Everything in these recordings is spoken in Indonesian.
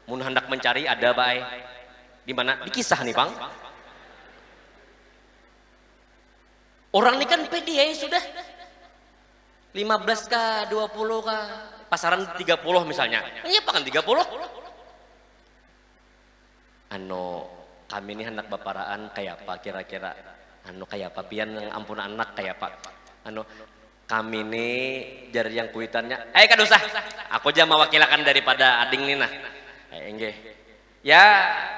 mun hendak mencari ada bae. Di mana? Di kisah nih, Bang. Orang ini kan pede ya sudah 15 kah, 20 kah, pasaran 30 misalnya. Iya, pakan 30. Kami ini anak baparaan kayak apa kira-kira? Kayak apa pian yang ampun anak kayak apa? Kami ini jari yang kuitannya. Kadosa. Aku aja mewakilakan daripada ading nih nah. Enggak. Ya,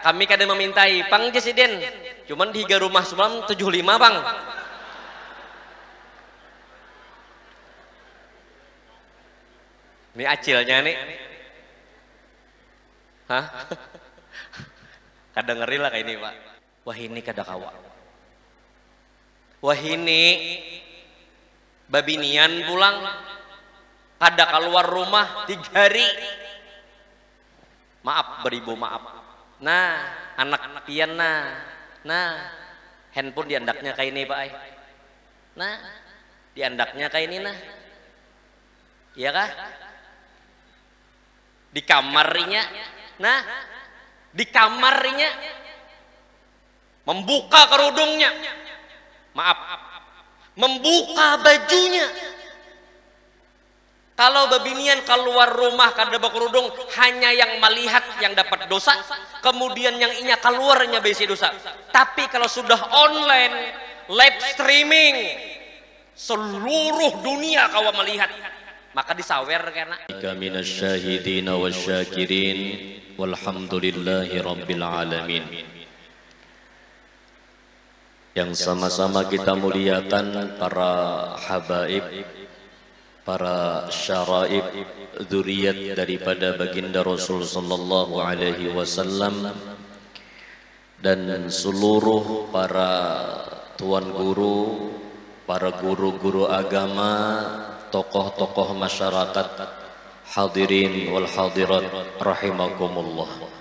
kami kadang memintai Pang Jesiden. Cuman di rumah semalam 75, Bang. Ini acilnya nih. Hah? Kadang ngeri lah kayak ini, Pak. Wah ini kada kawa. Wah ini babinian pulang kada keluar rumah 3 hari. Maaf beribu maaf. Nah, anak pian nah. Handphone diandaknya kayak ini, Pak. Nah, diandaknya kayak ini nah. Iya kah? Di kamarnya. Nah, di kamarnya membuka kerudungnya. Maaf, membuka bajunya. Kalau babinian keluar rumah kada berkerudung, hanya yang melihat yang dapat dosa, kemudian yang inya keluarnya besi dosa. Tapi kalau sudah online, live streaming, seluruh dunia kau melihat, maka disawer karena minasyahidin wasyakirin walhamdulillahi rabbil alamin. Yang sama-sama kita muliakan para habaib, para syaraib, dzurriyyat daripada baginda Rasul sallallahu alaihi wasallam, dan seluruh para tuan guru, para guru-guru agama, tokoh-tokoh masyarakat, hadirin wal hadirat rahimakumullah.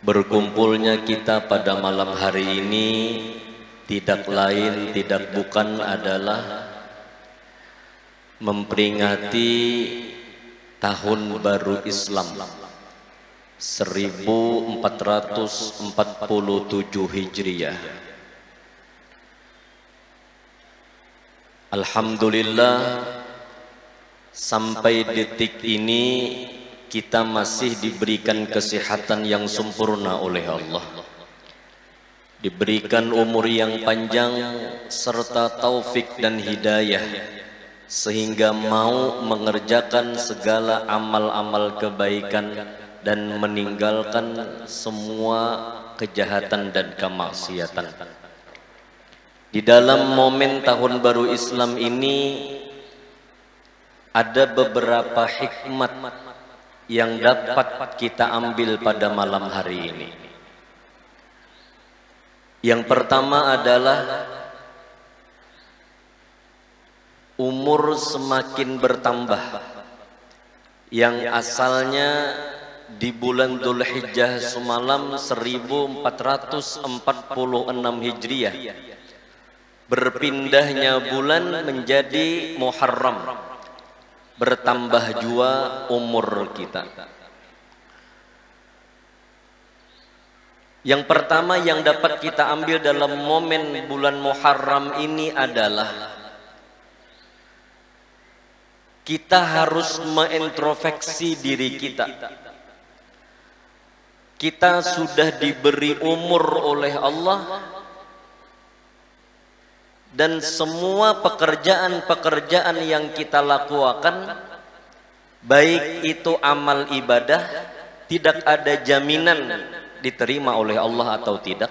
Berkumpulnya kita pada malam hari ini tidak lain tidak bukan adalah memperingati tahun baru Islam 1447 Hijriah. Alhamdulillah sampai detik ini kita masih diberikan kesehatan yang sempurna oleh Allah, diberikan umur yang panjang serta taufik dan hidayah, sehingga mau mengerjakan segala amal-amal kebaikan dan meninggalkan semua kejahatan dan kemaksiatan. Di dalam momen tahun baru Islam ini ada beberapa hikmat yang dapat kita ambil pada malam hari ini. Yang pertama adalah umur semakin bertambah. Yang asalnya di bulan Dzulhijjah semalam 1446 Hijriah, berpindahnya bulan menjadi Muharram, bertambah jua umur kita. Yang pertama yang dapat kita ambil dalam momen bulan Muharram ini adalah kita harus mengintrospeksi diri kita. Kita sudah diberi umur oleh Allah, dan semua pekerjaan-pekerjaan yang kita lakukan, baik itu amal ibadah, tidak ada jaminan diterima oleh Allah atau tidak.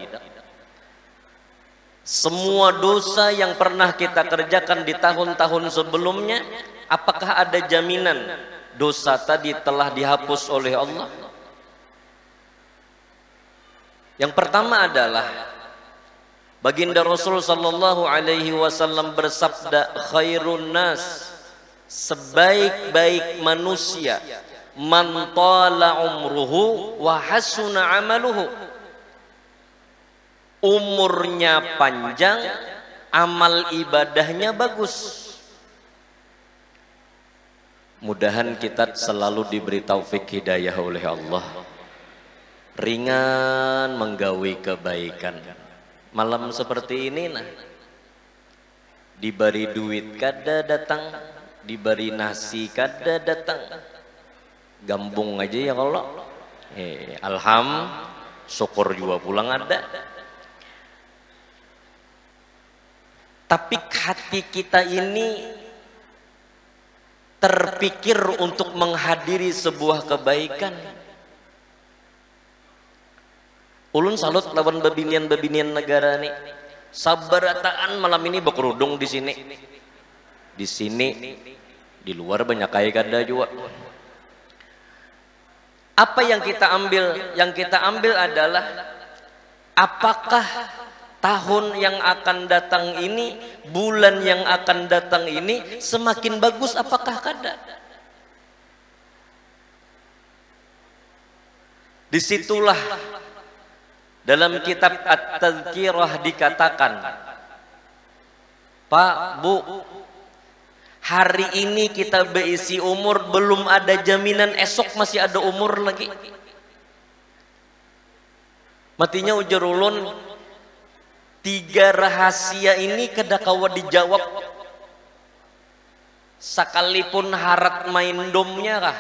Semua dosa yang pernah kita kerjakan di tahun-tahun sebelumnya, apakah ada jaminan dosa tadi telah dihapus oleh Allah? Yang pertama adalah baginda Rasul sallallahu alaihi wasallam bersabda, khairun nas, sebaik-baik manusia, man tala umruhu wa hasuna amaluhu, umurnya panjang, amal ibadahnya bagus. Mudahan kita selalu diberi taufik hidayah oleh Allah, ringan menggawi kebaikan. Malam seperti ini nah, diberi duit kada datang, diberi nasi kada datang, gambung aja ya Allah. Syukur juga pulang ada. Tapi hati kita ini terpikir untuk menghadiri sebuah kebaikan. Ulun salut lawan babinian-babinian negara nih. Sabarataan malam ini berkerudung di sini. Di sini, di luar banyak kaya kada juga. Apa yang kita ambil? Yang kita ambil adalah apakah tahun yang akan datang ini, bulan yang akan datang ini semakin bagus apakah kada? Disitulah dalam kitab At-Tadhkirah dikatakan, Pak, Bu, hari ini kita berisi umur, belum ada jaminan esok masih ada umur lagi. Matinya ujar ulun, 3 rahasia ini kada kawa dijawab. Sekalipun harat main domnya kah,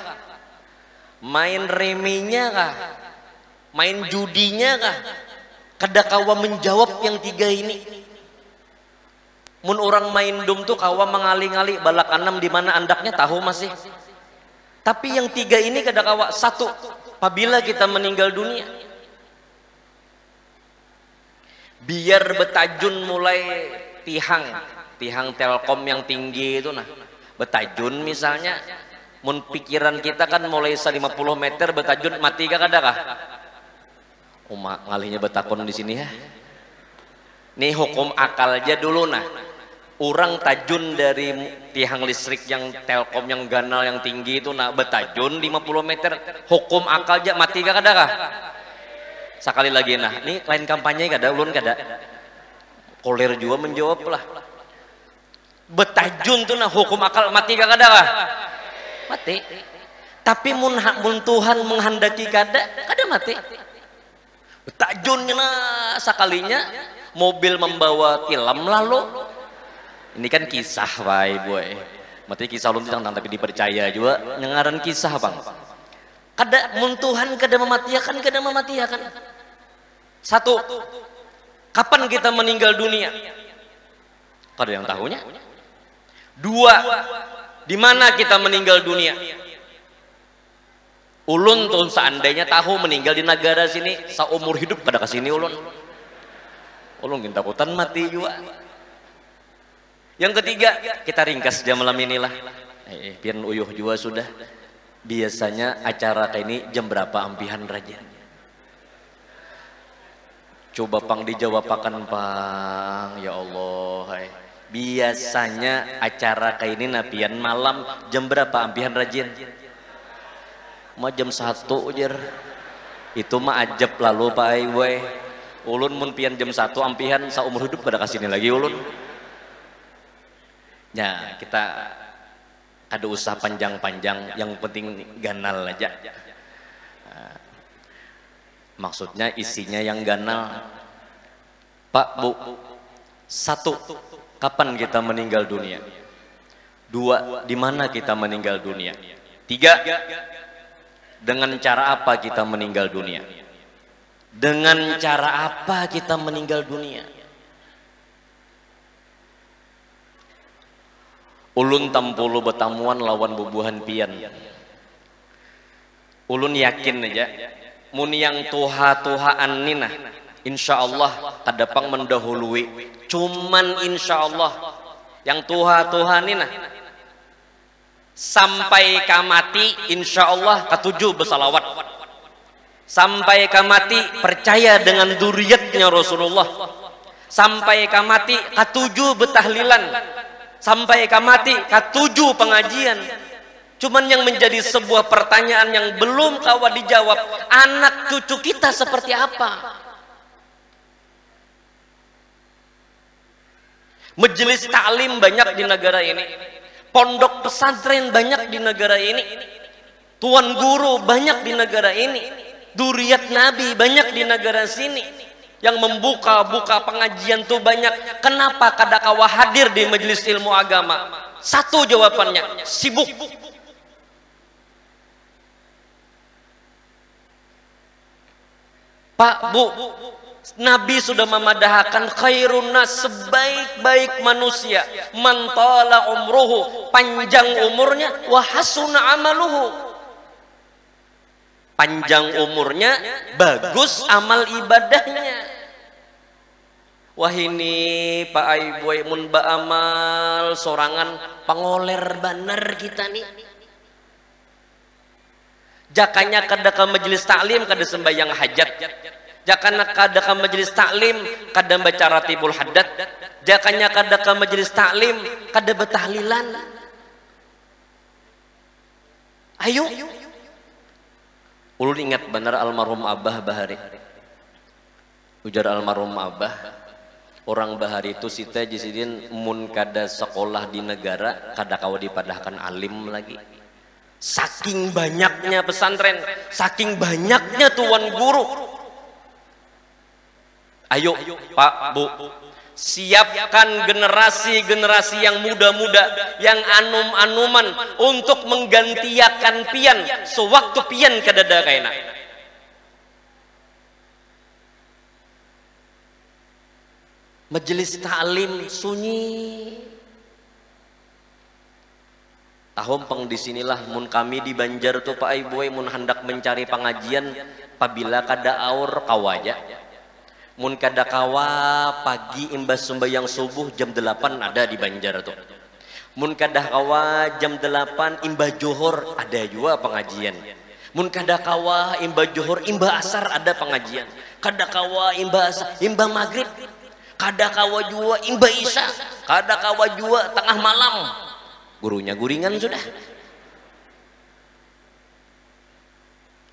main remenya kah, main judinya kah, kada kawa menjawab yang 3 ini. Mun orang main dom tuh kawa mengali-ngali balak anam di mana andaknya tahu masih. Tapi yang 3 ini kada kawa. 1, apabila kita meninggal dunia, biar betajun mulai tihang telkom yang tinggi itu nah, betajun misalnya, mun pikiran kita kan mulai 50 meter betajun mati kah kada kah? Ngalihnya betakon di sini ya. Nih hukum akal aja dulu nah. Orang tajun dari tiang listrik yang telkom yang ganal yang tinggi itu nah betajun 50 meter, hukum akal aja mati kah kada kah? Sekali lagi nah, nih lain kampanye kada, ulun kada. Koler juga menjawab lah. Betajun tuh nah hukum akal mati kah kada kah? Mati. Tapi mun Tuhan menghendaki kada mati. Betajunnya nah sekalinya mobil membawa tilam lalu. Ini kan kisah boy. Mati kisah ulun tentang tapi dipercaya juga nyengaran kisah bang. Kada mun Tuhan kada mematiakan. 1, kapan kita meninggal dunia? Kada yang tahunya. 2, di mana kita meninggal dunia? Ulun tuh seandainya tahu meninggal di negara sini, seumur hidup kada kesini ulun. Ulun takutan mati juga. Yang ketiga, kita ringkas jam malam inilah. Pian uyuh juga sudah. Biasanya acara kayak ini jam berapa ampihan raja? Coba pang dijawabkan pang, ya Allah. Biasanya acara kayak ini napian malam jam berapa ampihan rajin? Mah jam 1 ujar. Itu mah ajab lalu Pak Aiwe. Ulun mun pian jam 1 ampihan saumur hidup pada kasini lagi ulun. Ya kita ada usaha panjang-panjang, yang penting ganal aja. Maksudnya isinya yang ganal. Pak, Bu, 1, kapan kita meninggal dunia? 2, di mana kita meninggal dunia? 3, dengan cara apa kita meninggal dunia? Dengan cara apa kita meninggal dunia? Ulun tampulu betamuan lawan bubuhan pian. Ulun yakin aja, mun yang tuha-tuhaan nina, insya Allah kadapang mendahului. Cuman insya Allah yang tuha-tuhaan nina sampai kamati insya Allah ketujuh bersalawat. Sampai kamati percaya dengan duriatnya Rasulullah. Sampai kamati ketujuh betahlilan. Sampai kamati ketujuh pengajian. Cuman yang menjadi sebuah pertanyaan yang belum kawa dijawab, anak cucu kita seperti apa? Majelis taklim banyak di negara ini. pondok pesantren banyak di negara ini, tuan guru banyak di negara ini, duriat Nabi banyak di negara sini, yang membuka-buka pengajian tuh banyak. Kenapa kadakawa hadir di majelis ilmu agama? Satu jawabannya, sibuk. Pak, Bu, Nabi sudah memadahkan khairun nas, sebaik-baik manusia, man tala umruhu, panjang umurnya, wa hasuna amaluhu, panjang umurnya, bagus amal ibadahnya. Wah ini Pak Aiboy mun ba amal sorangan pangoler baner kita nih. Jakanya kada ka majelis taklim kada sembahyang hajat, jakanya kada ka majelis taklim kada baca ratibul haddad, jakanya kada ka majelis taklim kada betahlilan. Ayo ulun ingat benar almarhum Abah Bahari. Ujar almarhum Abah, orang Bahari itu sita jisidin mun kada sekolah di negara kada kawa dipadahkan alim lagi. Saking banyaknya pesantren, saking banyaknya tuan guru. Ayo Pak, Bu, siapkan generasi-generasi yang muda-muda, yang anum-anuman untuk menggantiakan pian sewaktu pian kadada kaina. Majelis taklim sunyi. Tahun peng disinilah mun kami di Banjar tuh Pak Aiboy mun hendak mencari pengajian apabila kada aur kawaja. Mun kada kawa pagi imbas sembahyang subuh jam 8 ada di Banjar tuh. Mun kada kawa jam 8 imbah johor ada juga pengajian. Mun kada kawa imbah johor imbah asar ada pengajian. Kada kawa imbah asar imbah maghrib. Kada kawa juga imbah isya. Kada kawa juga tengah malam. Gurunya guringan sudah.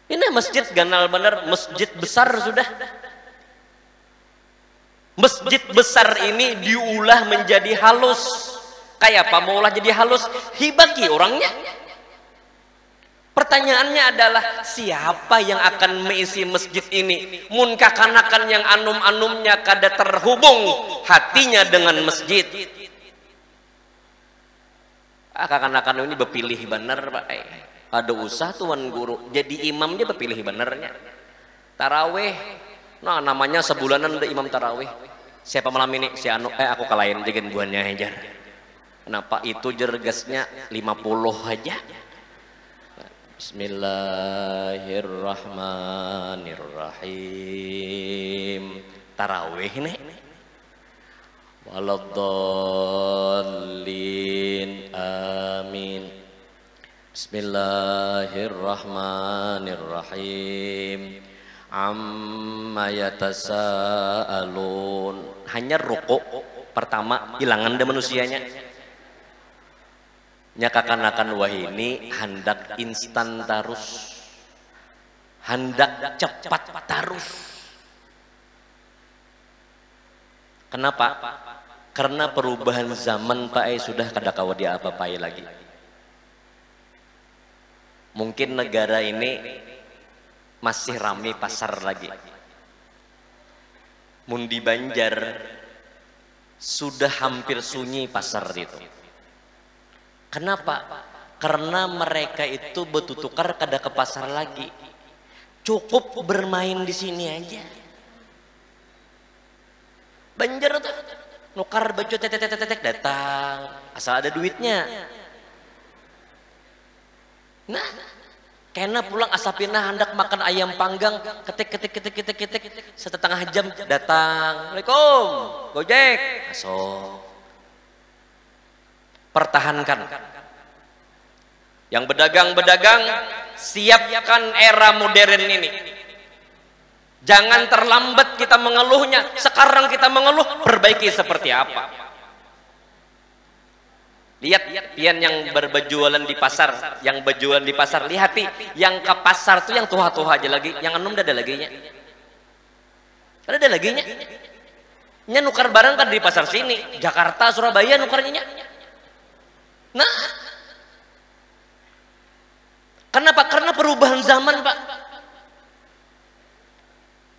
Ini masjid ganal bener, masjid besar sudah. Masjid besar ini diulah menjadi halus. Kayak apa mau ulah jadi halus? Hibaki orangnya. Pertanyaannya adalah siapa yang akan mengisi masjid ini? Mun kakanakan yang anum-anumnya kada terhubung hatinya dengan masjid. Kakanakan ini berpilih bener Pak. Ada usah tuan guru jadi imamnya berpilih benernya. Taraweh, nah namanya sebulanan ada imam taraweh. Siapa malam ini? Si Anu, aku kalahin dengan buahnya aja. Kenapa itu jergasnya 50 aja? Bismillahirrahmanirrahim. Taraweh nih. Waladdallin amin. Bismillahirrahmanirrahim. Amma yatasaalun. Hanya rukuk pertama hilangan deh manusianya. Nyakakan wahini hendak instan tarus, hendak cepat tarus. Kenapa? Karena perubahan zaman Pak sudah kada kawa dia apa-apai lagi. Mungkin negara ini masih ramai pasar lagi. Mun di Banjar sudah hampir sunyi pasar itu. Kenapa? Karena mereka itu bertutukar kada ke pasar lagi. Cukup bermain di sini aja. Banjar tuh nukar baju tetek datang asal ada duitnya. Nah, kena pulang asapina hendak makan ayam panggang ketik setengah jam datang. Assalamualaikum, Gojek. Masuk. Pertahankan. Yang berdagang siapkan era modern ini. Jangan terlambat kita mengeluhnya. Sekarang kita mengeluh, perbaiki seperti apa. Lihat pian yang berjualan di pasar, yang berjualan di pasar, lihati yang ke pasar tuh yang tuha-tuha aja lagi, yang enam ada laginya. Ada laginya. Nya nukar barang kan di pasar sini, Jakarta, Surabaya nukarnya. Nah, kenapa? Karena perubahan zaman, Pak.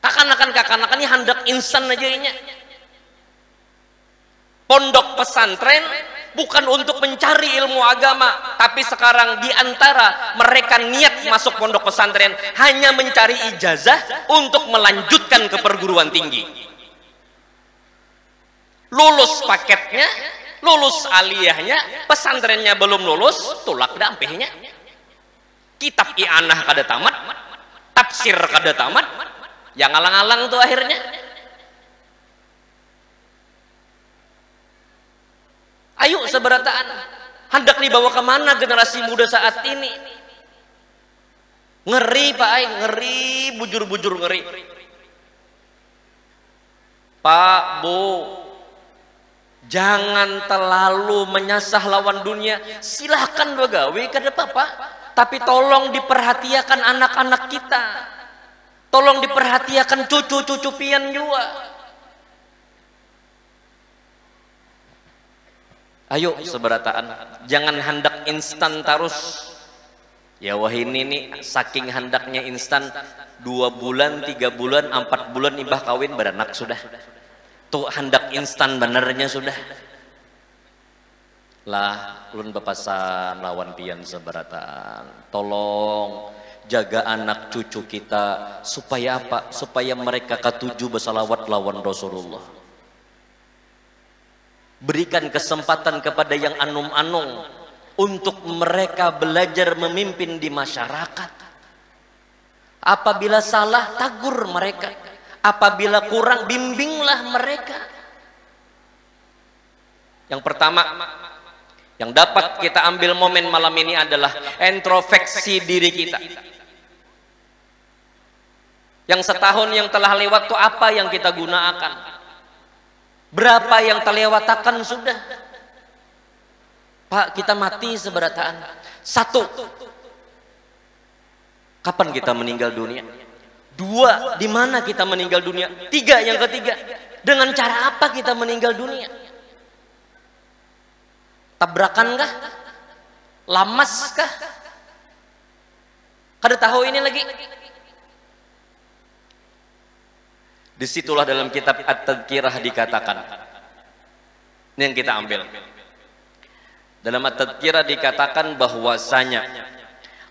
Kakanakan ini hendak instan aja ini. Pondok pesantren bukan untuk mencari ilmu agama, tapi sekarang diantara mereka niat masuk pondok pesantren hanya mencari ijazah untuk melanjutkan ke perguruan tinggi. Lulus paketnya, lulus aliyahnya, pesantrennya belum lulus, tulak dampehnya. Kitab i'anah kada tamat, tafsir kada tamat, yang alang-alang tuh akhirnya. Ayo seberataan, hendak dibawa kemana generasi muda saat ini? Ngeri Pak Ai, ngeri, bujur-bujur ngeri. Pak, Bu, jangan terlalu menyasah lawan dunia. Silahkan begawe kada apa-apa, tapi tolong diperhatikan anak-anak kita, tolong diperhatikan cucu-cucu pian juga. Ayo seberataan, jangan hendak instan terus. Ya wah ini nih saking hendaknya instan, 2 bulan, 3 bulan, 4 bulan ibah kawin beranak sudah. Tuh hendak instan benernya sudah. Lah ulun bepasan lawan pian seberataan. Tolong jaga anak cucu kita supaya apa? Supaya mereka katuju bersalawat lawan Rasulullah. Berikan kesempatan kepada yang anum-anung untuk mereka belajar memimpin di masyarakat. Apabila salah, tagur mereka. Apabila kurang, bimbinglah mereka. Yang pertama yang dapat kita ambil momen malam ini adalah introspeksi diri kita. Yang setahun yang telah lewat itu apa yang kita gunakan? Berapa yang terlewatakan sudah? Pak, kita mati seberataan. 1, kapan kita meninggal dunia? 2, di mana kita meninggal dunia? 3, yang ketiga, dengan cara apa kita meninggal dunia? Tabrakan kah? Lamas kah? Kada tahu ini lagi. Disitulah dalam kitab At-Tadhkirah dikatakan, ini yang kita ambil. Dalam At-Tadhkirah dikatakan bahwasanya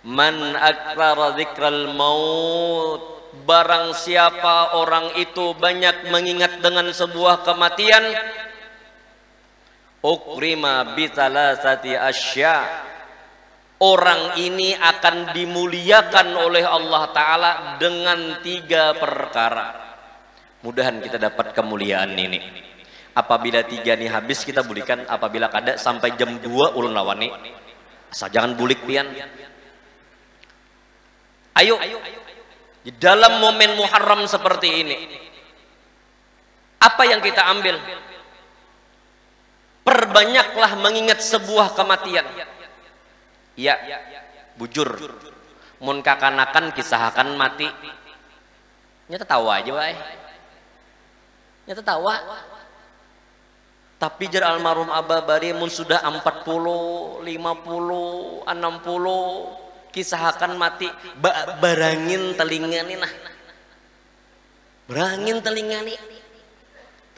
man aktsara dzikral maut, barang siapa orang itu banyak mengingat dengan sebuah kematian, ukrima bi thalathati asya, orang ini akan dimuliakan oleh Allah Ta'ala dengan 3 perkara. Mudahan kita dapat kemuliaan ini. Apabila 3 nih habis kita bulikan, apabila kada sampai jam 2 ulun lawani. Asal jangan bulik pian. Ayo di dalam momen Muharram seperti ini, apa yang kita ambil? Perbanyaklah mengingat sebuah kematian. Ya, bujur. Mun kakanakan kisahkan mati. Nyata tawa aja wae. Nyata tawa. Tapi jar almarhum Abah Bari mun sudah 40, 50, 60 kisahkan mati barangin telinga nih nah. Berangin telinga nih.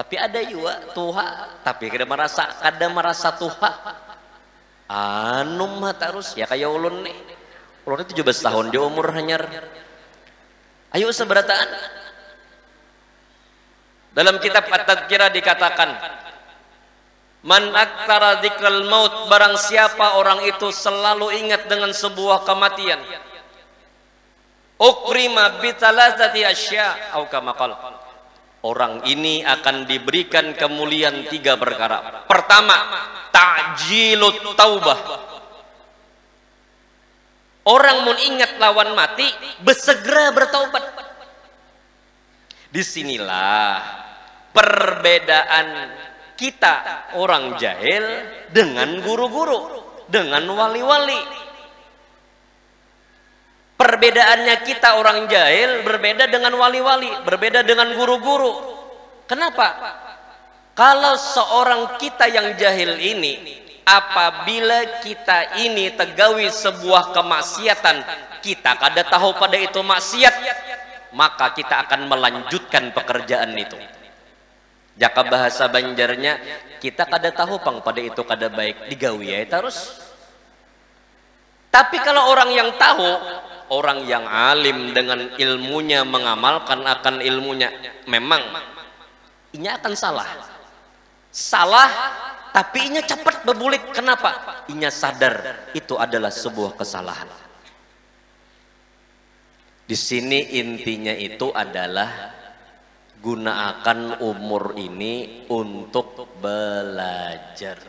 Tapi ada juga tuha, tapi kada merasa tuha. Anum mah terus ya kayak ulun nih. Ulun 17 tahun di umur hanyar. Ayo seberataan. Dalam kitab At-Tadhkirah dikatakan, man aktsara dzikral maut, barang siapa orang itu selalu ingat dengan sebuah kematian, ukrima bi thalathati asya au kama qala, orang ini akan diberikan kemuliaan 3 perkara. Pertama, ta'jilut taubah. Orang mun ingat lawan mati, bersegera bertaubat. Disinilah perbedaan kita orang jahil dengan guru-guru, dengan wali-wali. Perbedaannya kita orang jahil berbeda dengan wali-wali, berbeda dengan guru-guru. Kenapa? Kalau seorang kita yang jahil ini apabila kita ini tegawi sebuah kemaksiatan, kita kada tahu pada itu maksiat, maka kita akan melanjutkan pekerjaan itu. Jaka bahasa Banjarnya, kita kada tahu pang pada itu kada baik, digawi ya terus. Tapi kalau orang yang tahu, orang yang alim dengan ilmunya mengamalkan akan ilmunya, memang inya akan salah, tapi inya cepat berbulik. Kenapa? Inya sadar itu adalah sebuah kesalahan. Di sini intinya itu adalah gunakan umur ini untuk belajar.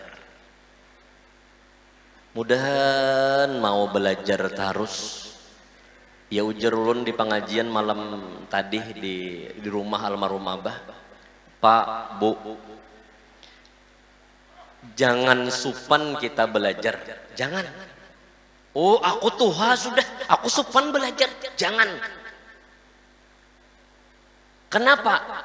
Mudahan mau belajar terus. Ya ujar ulun di pengajian malam tadi di rumah almarhum Abah, Pak, Bu, jangan supan kita belajar, jangan. Oh, aku tuha sudah, aku supan belajar, jangan. Kenapa?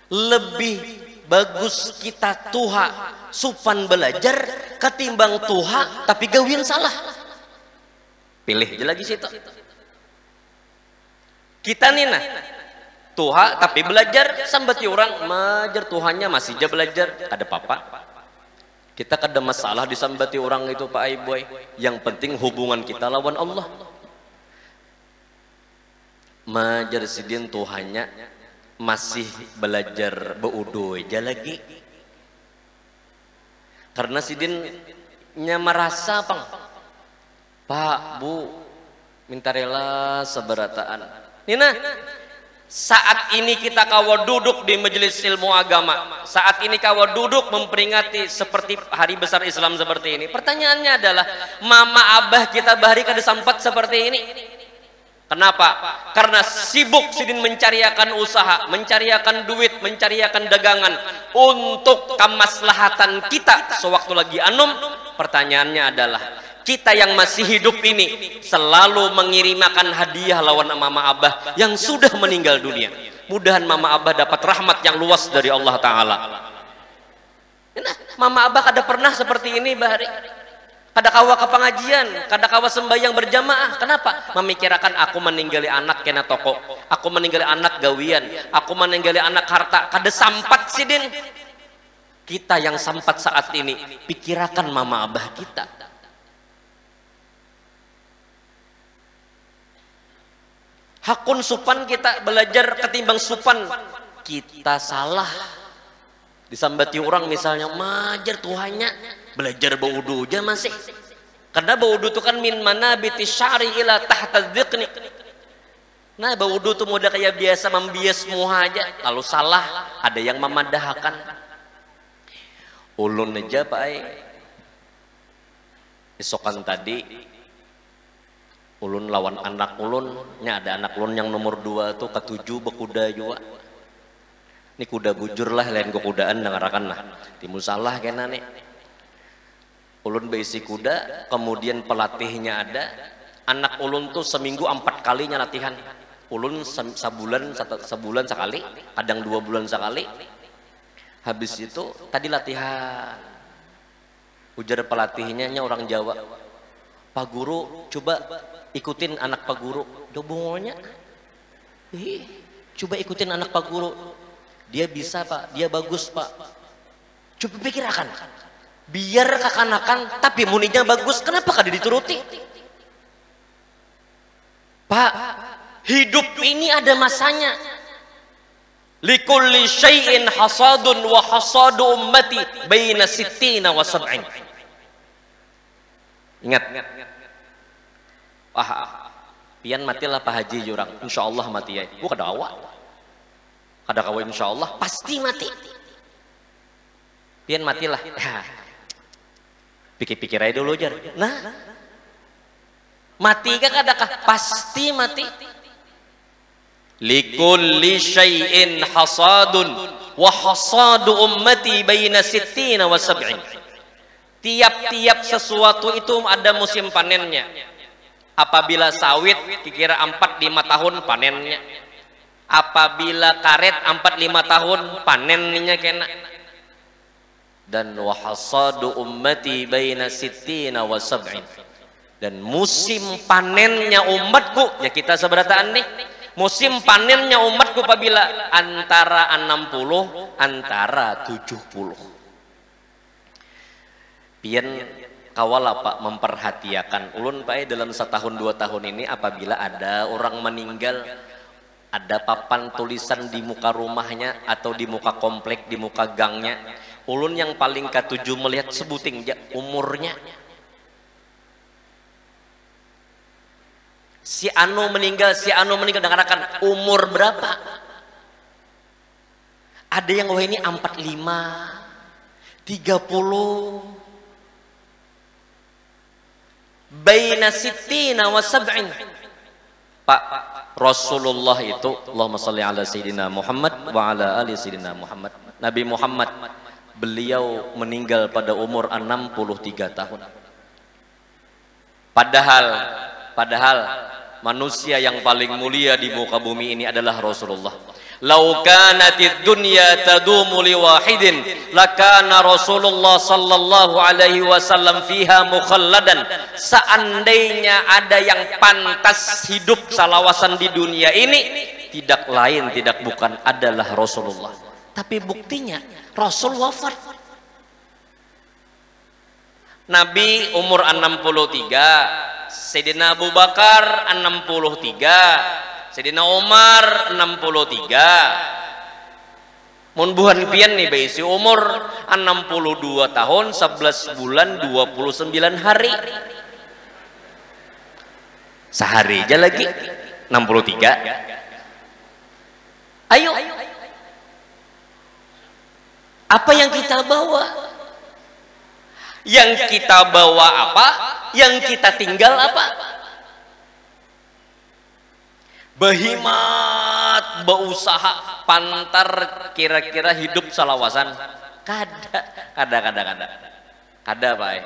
Lebih bagus kita tuha supan belajar ketimbang tuha tapi gawin salah. Pilih aja lagi situ. Kita nih nah tuha tapi belajar sambati orang majar tuhannya masih aja belajar, ada apa-apa. Kita kada masalah disambati orang itu Pak Aiboy. Yang penting hubungan kita lawan Allah. Majar sidin tuhannya masih belajar beudo aja lagi. Karena sidinnya merasa pang, Pak, Bu, minta rela seberataan. Nina, saat ini kita kawa duduk di majelis ilmu agama, saat ini kawa duduk memperingati seperti hari besar Islam seperti ini. Pertanyaannya adalah, mama abah kita bahari kada sempat seperti ini. Kenapa? Karena sibuk sidin mencariakan usaha, mencariakan duit, mencariakan dagangan untuk kemaslahatan kita sewaktu lagi anum. Pertanyaannya adalah, kita yang masih hidup ini selalu mengirimkan hadiah lawan mama abah yang sudah meninggal dunia. Mudahan mama abah dapat rahmat yang luas dari Allah Ta'ala. Nah, mama abah kada pernah seperti ini bahari. Kada kawa ke pengajian, kada kawa sembahyang berjamaah. Kenapa? Memikirkan aku meninggali anak kena toko, aku meninggali anak gawian, aku meninggali anak harta. Kada sampat sidin. Kita yang sampat saat ini, pikirakan mama abah kita. Hakun supan kita belajar ketimbang supan kita salah. Disambati orang misalnya majar tuhannya belajar baudu aja masih. Karena baudu itu kan min manabiti syari ila tahta dzikni. Nah baudu itu mudah kayak biasa membias muha aja. Kalau salah ada yang memadahkan. Ulun aja Pak Ai. Esokan tadi ulun lawan anak ulun, nya ada anak ulun yang nomor 2 tuh ketujuh bekuda juga. Ini kuda bujur lah, lain kekudaan dengarakan lah. Timbul salah kena nih. Ulun beisi kuda, kemudian pelatihnya ada. Anak ulun tuh seminggu 4 kalinya latihan. Ulun sebulan sekali, kadang 2 bulan sekali. Habis itu tadi latihan. Ujar pelatihnya orang Jawa. Pak Guru, coba ikutin anak Pak Guru. Dobongolnya. Coba ikutin anak Pak Guru. Dia bisa Pak, dia bagus Pak. Coba pikirkan. Biar kakanakan tapi muninya bagus, kenapa kada dituruti? Pak, hidup ini ada masanya. Likulli syai'in hasadun wa hasadu ummati baina sittina wa sab'in. Ingat. Pian matilah Pak Haji jurang. Insyaallah mati ya. Gua kada awak. Kada kawa insyaallah pasti mati. Pian matilah. Pikir-pikir aja dulu jar. Nah, mati kah kadakah? Pasti mati. Likulli syai'in hasadun wa hasadu ummati baina sittina wa sab'in. Tiap-tiap sesuatu itu ada musim panennya. Apabila sawit kira 4-5 tahun panennya. Apabila karet 4-5 tahun panennya kena. dan wa hasadu ummati baina sittina wa sab'in, dan musim panennya umatku, ya kita seberataan nih, musim panennya umatku apabila antara 60 antara 70. Pian kawala Pak memperhatiakan ulun Pak dalam setahun 2 tahun ini, apabila ada orang meninggal, ada papan tulisan di muka rumahnya atau di muka komplek, di muka gangnya, ulun yang paling ketujuh melihat sebuting umurnya. Si anu meninggal dengan umur berapa? Ada yang wah ini 45, 30, baina sittina wa sab'in. Pak, Rasulullah itu, Allahumma sholli ala sayyidina Muhammad wa ala ali sayyidina Muhammad, Nabi Muhammad, beliau meninggal pada umur 63 tahun. Padahal manusia yang paling mulia di muka bumi ini adalah Rasulullah. Lau kanatid dunya tadumu li wahidin lakana Rasulullah sallallahu alaihi wasallam fiha mukhalladan. Seandainya ada yang pantas hidup salawasan di dunia ini, tidak lain tidak bukan adalah Rasulullah. Tapi buktinya Rasul wafat. Nabi umur 63, Sayyidina Abu Bakar 63, Sayyidina Umar 63. Mun buhan pian nih bayi si umur 62 tahun 11 bulan 29 hari. Sehari aja lagi 63. Ayo. Apa yang kita bawa? Yang kita bawa apa? Yang kita tinggal apa? Behimat, berusaha, pantar kira-kira hidup salawasan. Kada Pak.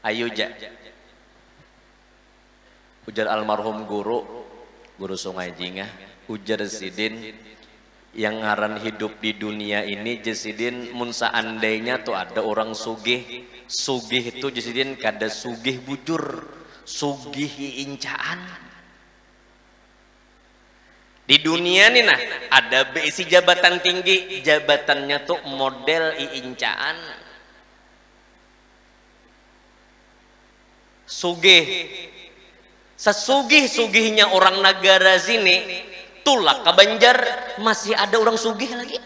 Ayo ja. Ujar almarhum guru Sungai Jingah, ujar Sidin, yang ngaran hidup di dunia ini Jesidin, mun seandainya tuh ada orang sugih itu Jesidin kada sugih bujur, sugih incaan. Di dunia nih nah ada besi jabatan tinggi, jabatannya tuh model incaan. Sugih, sesugih-sugihnya orang negara sini, tulak ke Banjar masih ada orang sugih lagi.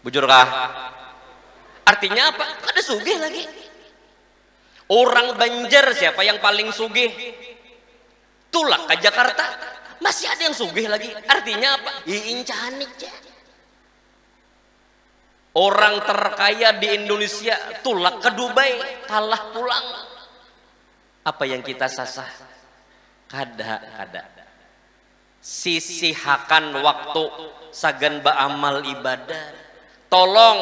Bujur kah? Artinya apa? Ada sugih lagi. Orang Banjar siapa yang paling sugih? Tulak ke Jakarta masih ada yang sugih lagi. Artinya apa? Incanik ya. Orang terkaya di Indonesia tulak ke Dubai kalah pulang. Apa yang kita sasah? Kada. Sisihakan waktu sagan baamal ibadah. Tolong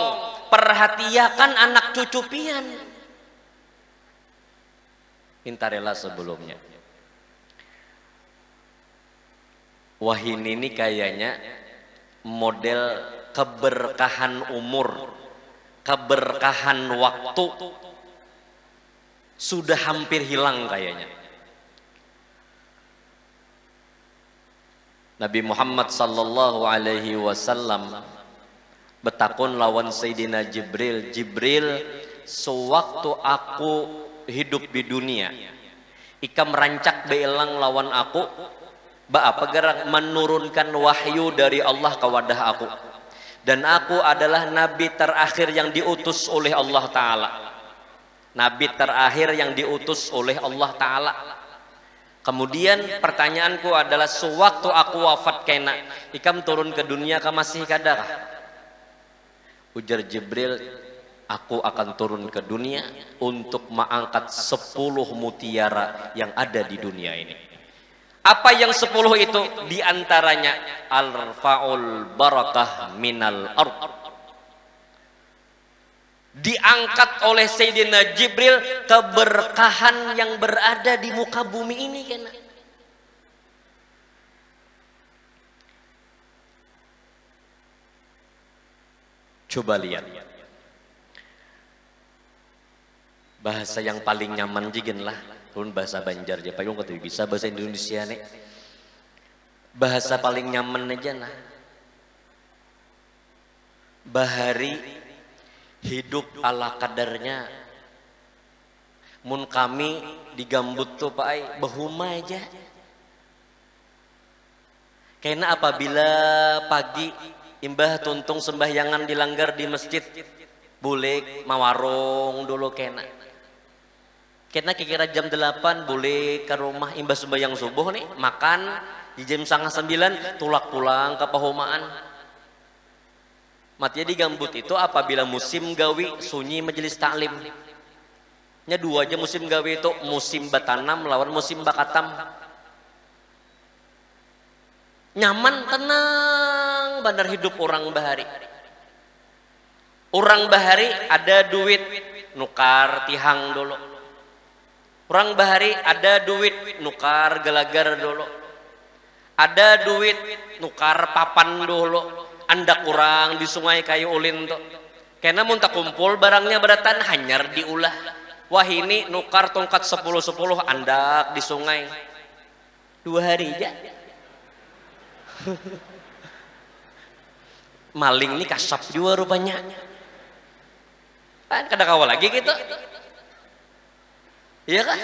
perhatiakan anak cucu pian. Minta rela sebelumnya. Wahini ini kayaknya model keberkahan umur, keberkahan waktu sudah hampir hilang kayaknya. Nabi Muhammad sallallahu alaihi wasallam betakun lawan Sayyidina Jibril, sewaktu aku hidup di dunia ika merancak beelang lawan aku apa gerak menurunkan wahyu dari Allah ke wadah aku, dan aku adalah nabi terakhir yang diutus oleh Allah Ta'ala, nabi terakhir yang diutus oleh Allah Ta'ala. Kemudian pertanyaanku adalah, sewaktu aku wafat kena ikam turun ke dunia ka masih kadar? Ujar Jibril, aku akan turun ke dunia untuk mengangkat 10 mutiara yang ada di dunia ini. Apa yang 10 itu? Di antaranya al-faul barakah minal ard. Diangkat oleh Sayyidina Jibril keberkahan yang berada di muka bumi ini kan. Coba lihat bahasa yang paling nyaman jigen lah turun bahasa Banjar aja payung kata bisa bahasa Indonesia nih bahasa paling nyaman aja nah bahari hidup ala kadarnya mun kami digambut tuh Pak Ai bahuma aja karena apabila pagi imbah tuntung sembahyangan dilanggar di masjid boleh mawarung dulu kena kira jam 8 boleh ke rumah imbas sembahyang subuh nih makan di jam 8:30 tulak pulang ke pahumaan matinya di gambut itu apabila musim gawi sunyi majelis taklim nya dua aja musim gawi itu musim batanam lawan musim bakatam nyaman tenang benar hidup orang bahari ada duit nukar tihang dulu orang bahari ada duit nukar gelagar dulu ada duit nukar papan dulu anda kurang di sungai kayu ulin tuh karena muntah kumpul barangnya beratan hanyar diulah wah ini nukar tongkat 10-10 andak di sungai 2 hari aja maling ini kasap juga rupanya kan kada kawal lagi gitu iya kan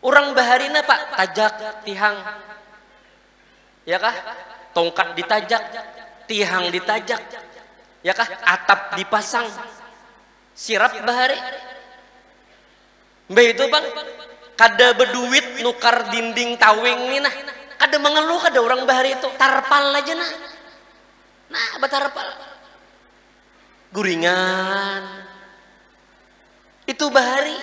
orang baharina Pak tajak tihang ya kah tongkat ditajak tihang ditajak ya kah atap dipasang sirap bahari mbak itu Bang kada berduit nukar dinding tawing nih nah kada mengeluh kada orang bahari itu tarpal aja nah batarpal guringan itu bahari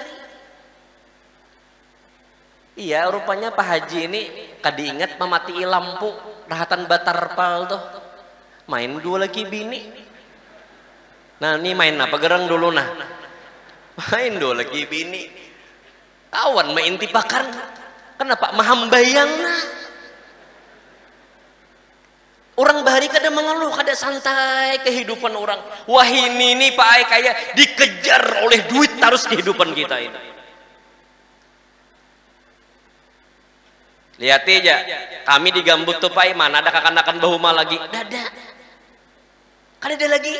iya rupanya Pak Haji ini kada ingat mematii lampu rahatan batarpal tuh main 2 lagi bini nah ini main apa gerang dulu nah main 2 lagi bini kawan main tipakan kenapa mahambayang nah orang bahari kada mengeluh kada santai kehidupan orang wah ini Pak Ai kayak dikejar oleh duit terus kehidupan kita ini lihat aja kami di gambut tuh Pak Ai mana ada kakanakan bahuma lagi dada kada ada lagi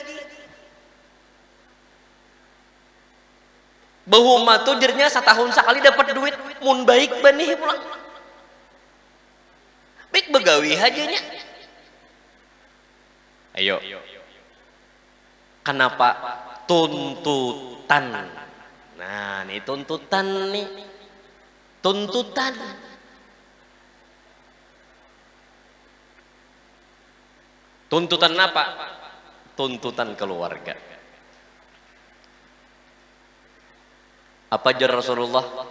bahuma tuh jernya setahun sekali dapat duit mun baik benih pulang baik begawi hajanya ayo kenapa tuntutan nah nih tuntutan tuntutan apa tuntutan keluarga apa jar Rasulullah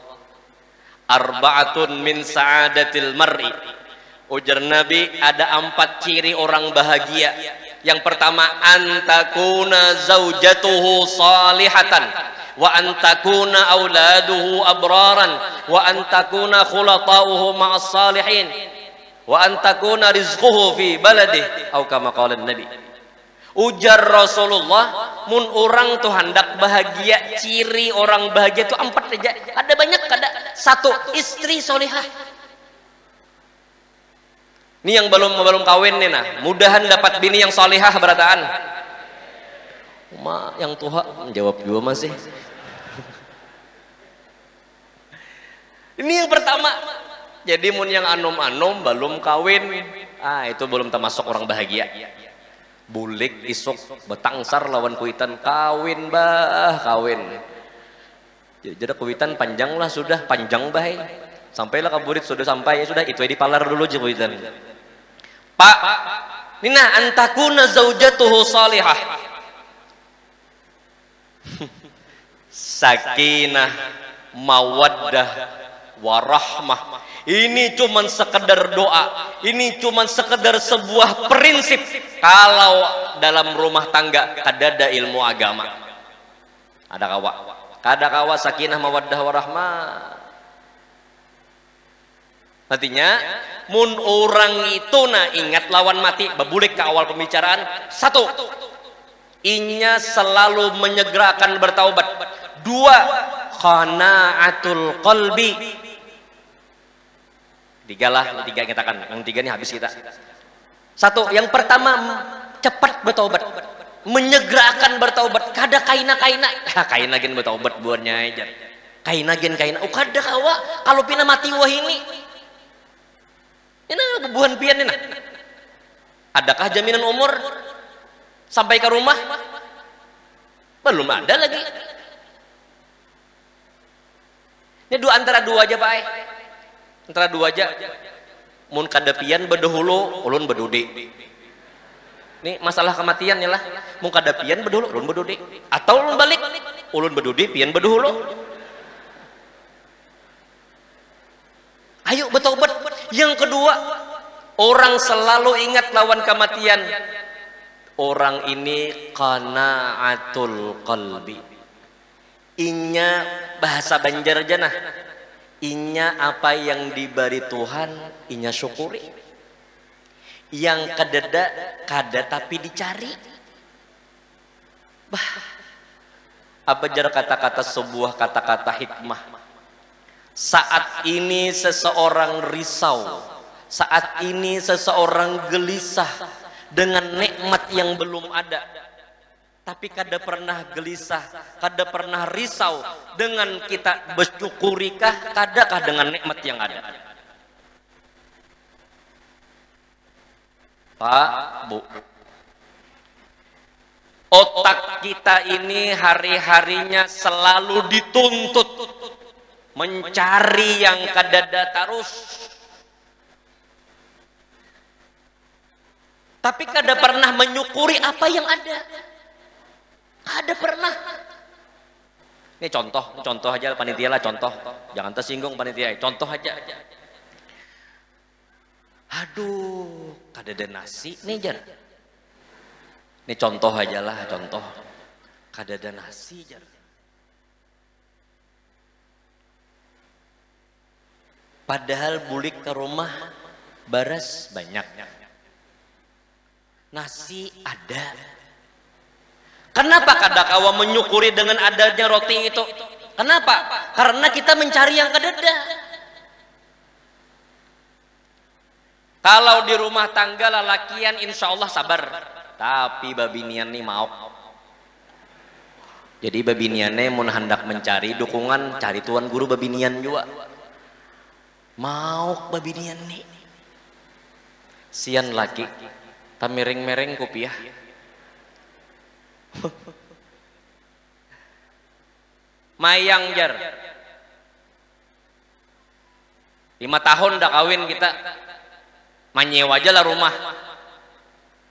arba'atun min sa'adatil mar'i ujar Nabi ada 4 ciri orang bahagia yang pertama antakuna zaujatuhu salihatan wa antakuna auladuhu abraran wa antakuna khulatauhu ma'as salihin wa antakuna rizquhu fi baladih atau kama qala Nabi ujar Rasulullah mun orang tuh hendak bahagia ciri orang bahagia itu 4 aja ada banyak kada 1 istri solihah ini yang belum kawin nih nah mudahan dapat bini yang solihah berataan yang tua menjawab juga masih ini yang pertama jadi mun yang anom-anom belum kawin itu belum termasuk orang bahagia bulik isuk betangsar lawan kuitan kawin kawin jadi kuitan panjang lah sudah panjang sampailah kaburit sudah sampai ya sudah itu di palar dulu aja kuitan Pak nina antakuna zaujatuhu salihah sakinah mawaddah warahmah ini cuman sekedar doa ini cuman sekedar sebuah prinsip kalau dalam rumah tangga kada ada ilmu agama kada kawa sakinah mawaddah warahmah nantinya mun orang itu ingat lawan mati babulik ke awal pembicaraan 1 inya selalu menyegerakan bertaubat Dua, qanaatul qalbi. Tiga lah, tiga kita kan. Yang tiga ini habis kita. Satu, yang pertama cepat bertobat, menyegerakan bertobat. Kada kaina-kaina, kaina gen bertobat buatnya aja. Kaina gen kaina. Oh kada kawa kalau pina mati wah ini. Ini bubuhan pian ini. Adakah jaminan umur sampai ke rumah? Belum ada lagi. Ini antara dua aja Pak. Antara dua aja. Mun kadapian bedahulu ulun bedudi. Ini masalah kematian ya lah. Mun kadapian bedahulu ulun bedudi. Atau ulun balik ulun bedudi pian bedahulu. Ayo bertobat. Yang kedua, orang selalu ingat lawan kematian. Orang ini qanaatul qalbi. Inya bahasa Banjar aja nah. Inya apa yang diberi Tuhan, inya syukuri. Yang kadada kada tapi dicari. Bah, apa jar kata-kata sebuah kata-kata hikmah. Saat ini seseorang risau, saat ini seseorang gelisah dengan nikmat yang belum ada, tapi kada pernah gelisah, kada pernah risau dengan kita bersyukurikah, kadakah dengan nikmat yang ada? Pak, Bu, otak kita ini hari-harinya selalu dituntut mencari yang kadada terus, tapi kada pernah menyukuri apa yang ada. Ada pernah. Ini contoh aja panitia lah, contoh. Jangan tersinggung panitia, contoh aja. Aduh, kadada nasi nih jar. Ini contoh aja lah, contoh. Kadada nasi jar. Padahal bulik ke rumah baras banyak. Nasi ada. Kenapa kada kawa menyukuri dengan adanya roti itu? Kenapa? Karena kita mencari yang kadada. Kalau di rumah tangga lalakian insya Allah sabar. Tapi babinian nih mau. Jadi babiniannya mun hendak mencari dukungan, cari tuan guru babinian juga. Mau babinian nih. Sian laki. Tamereng-mereng kopiah. Mayang jar 5 tahun dah kawin kita, manyewa aja lah rumah.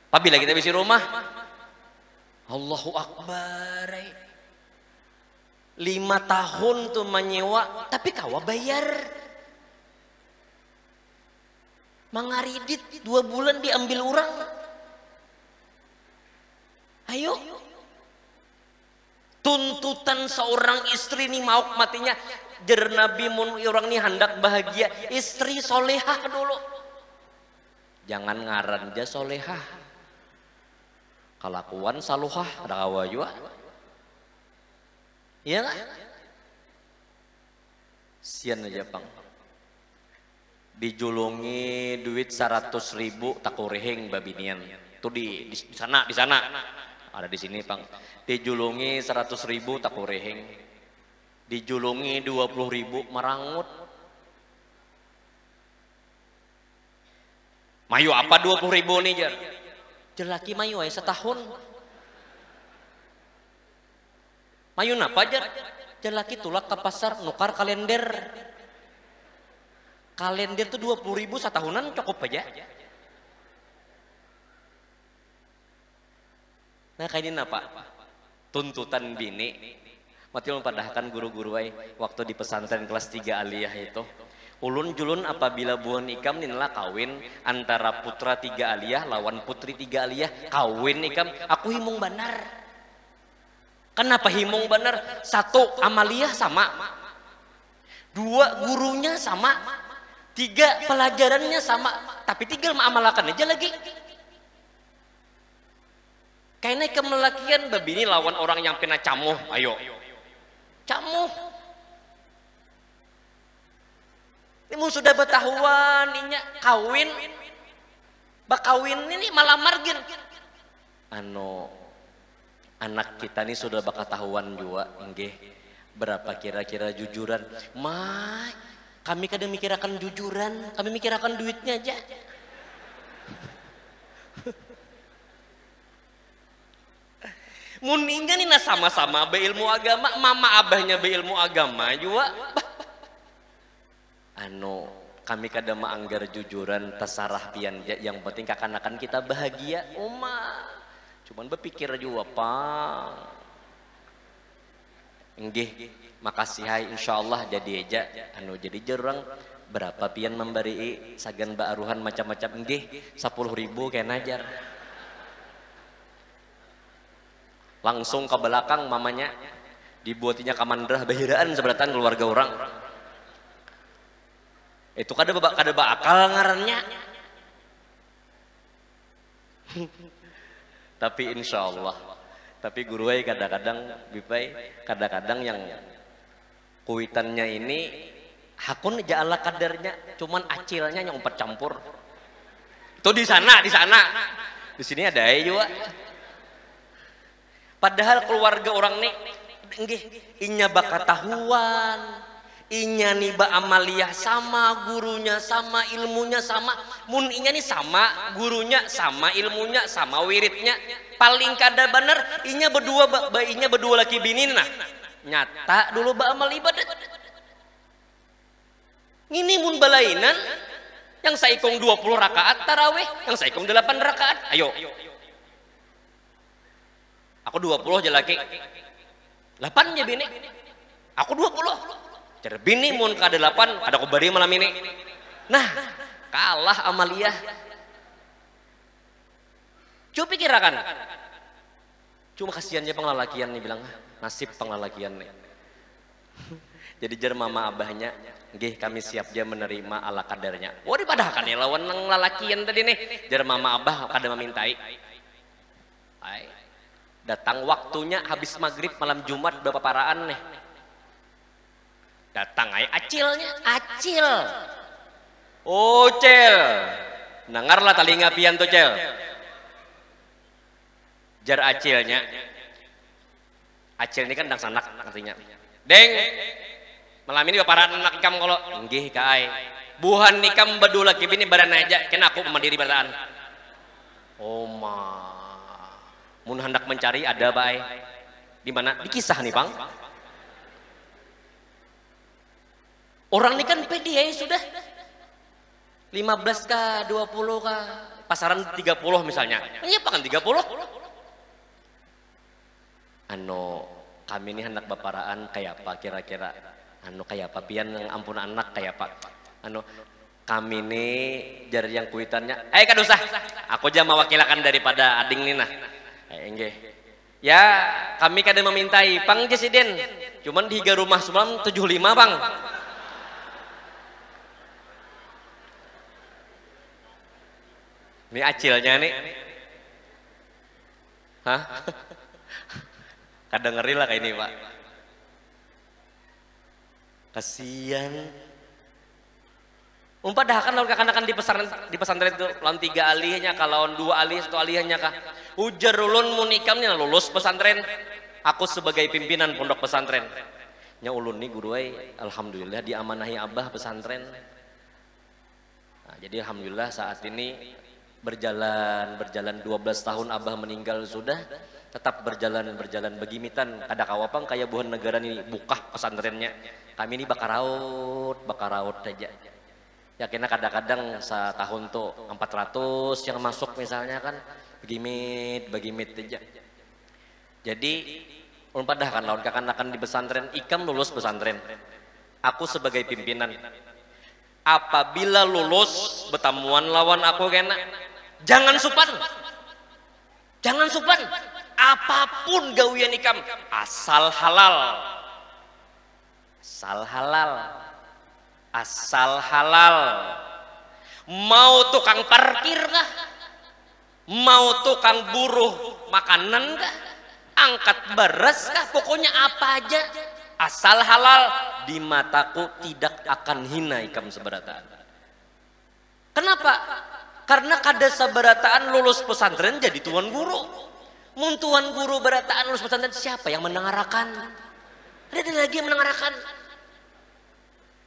Apabila kita bisi rumah, Allahu Akbar, 5 tahun tuh menyewa, tapi kawa bayar. Mangaridit 2 bulan diambil orang. Ayo. Tuntutan seorang istri nih mau matinya. Jer Nabi mun orang nih hendak bahagia, istri solehah dulu. Jangan ngaran aja solehah. Kelakuan saluhah ada kawa juga. Iya lah. Sian aja Bang. Dijulungi duit 100.000 takureheng babinian. Itu di sana, di sana. Ada di sini Bang. Dijulungi 100.000 takureheng. Dijulungi 20.000 marangut. Mayu apa 20.000 nih jar? Jelaki mayu ay setahun. Mayu napa jar? Jelaki tulak ke pasar nukar kalender. Kalender tuh 20.000 setahunan cukup aja. Nah kayak ini apa? Tuntutan bini. Mati mempadahkan guru-guru waktu di pesantren kelas 3 aliyah itu. Ulun julun apabila buan ikam nila kawin antara putra 3 aliyah lawan putri 3 aliyah kawin ikam, aku himung benar. Kenapa himung benar? 1 amaliyah sama, 2 gurunya sama, 3 pelajarannya sama, tapi tinggal mengamalkan aja lagi. Kayaknya kemelakian babini lawan orang yang pernah camuh, ayo. camuh. Ini mun sudah betahuan inya kawin, bakawin ini malah margin. Anak kita ini sudah bakal tahuan juga, nggih. Berapa kira-kira jujuran? Kami kadang mikirakan jujuran, kami mikirakan duitnya aja. Muninya nih sama-sama beilmu agama, mama abahnya beilmu agama juga. Kami kadang manggar jujuran terserah pian, yang penting kakanakan kita bahagia. Cuman berpikir juga Pak. Nggih, makasih hai insyaallah jadi aja jadi jerang berapa pian memberi sagan baaruhan macam-macam nggih 10.000 kayak najar. Langsung ke belakang mamanya dibuatinya kamandrah bahiraan seberatan keluarga orang. Itu kada bakal ngarannya. Tapi insyaallah, tapi guruai kadang-kadang yang kuitannya ini hakun ja'ala kadarnya, cuman acilnya yang umpat campur. Itu di sana. Di sini ada juga. Padahal keluarga orang nih nggih inya bakatahuan, inya nih ba amaliyah sama, gurunya sama, ilmunya sama. Mun inya nih sama, gurunya sama, ilmunya sama, wiridnya paling kada bener inya berdua laki bini nah. Nyata dulu ba amal ibadat. Ini mun balainan yang saikong 20 rakaat tarawih, yang saikong 8 rakaat. Ayo. Aku 20 aja laki. 8 nya bini. Aku 20. Cara bini mun kada 8, kada aku bari malam ini. Nah, kalah amaliyah. Coba pikirkan. Cuma kasihannya penglalakian nih bilang, nasib penglalakian nih. Jadi jar mama abahnya, nggih kami siap dia menerima ala kadarnya. Wah dipadahkan ya lawan nang lalakian tadi nih. Jar mama abah kada memintai. Datang waktunya habis maghrib malam Jumat berapa paraan nih. Datang acilnya, acil. Oh cel, nangarlah talinga pian tuh cel. Jar acilnya, acil ini kan dang sanak artinya. Deng, malam ini paraan anak ikam kalau nggih kaai. Buhan nikam bedula kibini badan aja, kena aku mandiri badan. Mun hendak mencari ada bae. Di mana? Di kisah nih, Bang. Orang ini kan pede ya sudah. 15 kah, 20 kah, pasaran 30 misalnya. Iya, kan 30. Kami ini hendak baparaan kayak apa kira-kira? Kayak apa pian yang ampun anak kayak apa? Kami ini jari yang kuitannya. Kada usah. Aku aja mewakilakan daripada ading Nina. Enggih. Ya, kami kada memintai Pang Jesiden. Cuman di rumah semalam 75, Bang. Ini acilnya nih. Hah? Kadang ngeri lah kayak ini, Pak. Kasian. Padahal kan lawan kakanakan di pesantren itu lawan 3 alihnya kah, lawan 2 alih 1 alihnya kah. Ujar ulun munikamnya lulus pesantren. Aku sebagai pimpinan pondok pesantren. Nya ulun nih guru alhamdulillah diamanahi abah pesantren. Nah, jadi alhamdulillah saat ini berjalan 12 tahun abah meninggal sudah tetap berjalan begimitan kada kawapang kayak buhan negara ini buka pesantrennya. Kami ini bakaraut aja. Ya kena kadang-kadang setahun tuh 400 yang masuk misalnya kan begimit aja. Jadi padah kan lawan kakanakan di pesantren ikam lulus pesantren. Aku sebagai pimpinan. Apabila lulus bertamuan lawan aku kena jangan supan. Apapun gawian ikam asal halal. Asal halal. Mau tukang parkir kah? Mau tukang buruh makanan kah? Angkat beras kah? Pokoknya apa aja asal halal di mataku tidak akan hina ikam seberataan. Kenapa? Karena kada seberataan lulus pesantren jadi tuan guru. Mun tuan guru berataan lulus pesantren, siapa yang mendengarkan? Ada lagi yang mendengarkan.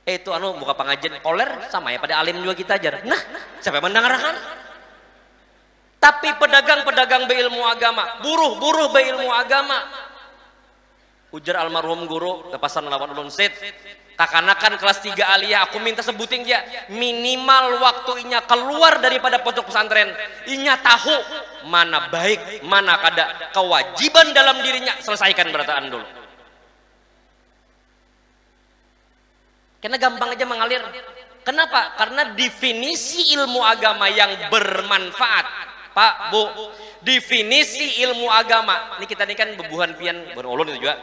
Itu buka pengajian koler sama ya pada alim juga kita ajar. Nah, siapa yang mendengarkan? Tapi pedagang-pedagang beilmu agama, buruh-buruh beilmu agama. Ujar almarhum guru lepasan lawan ulun sit. Kakanakan kelas 3 aliyah, aku minta sebutin dia minimal waktu inya keluar daripada pondok pesantren, inya tahu mana baik, mana kada kewajiban dalam dirinya, selesaikan berataan dulu. Karena gampang aja mengalir. Kenapa? Karena definisi ilmu agama yang bermanfaat, Pak, Bu, definisi ilmu agama. Ini kita ini kan bebuhan pian berulun itu juga.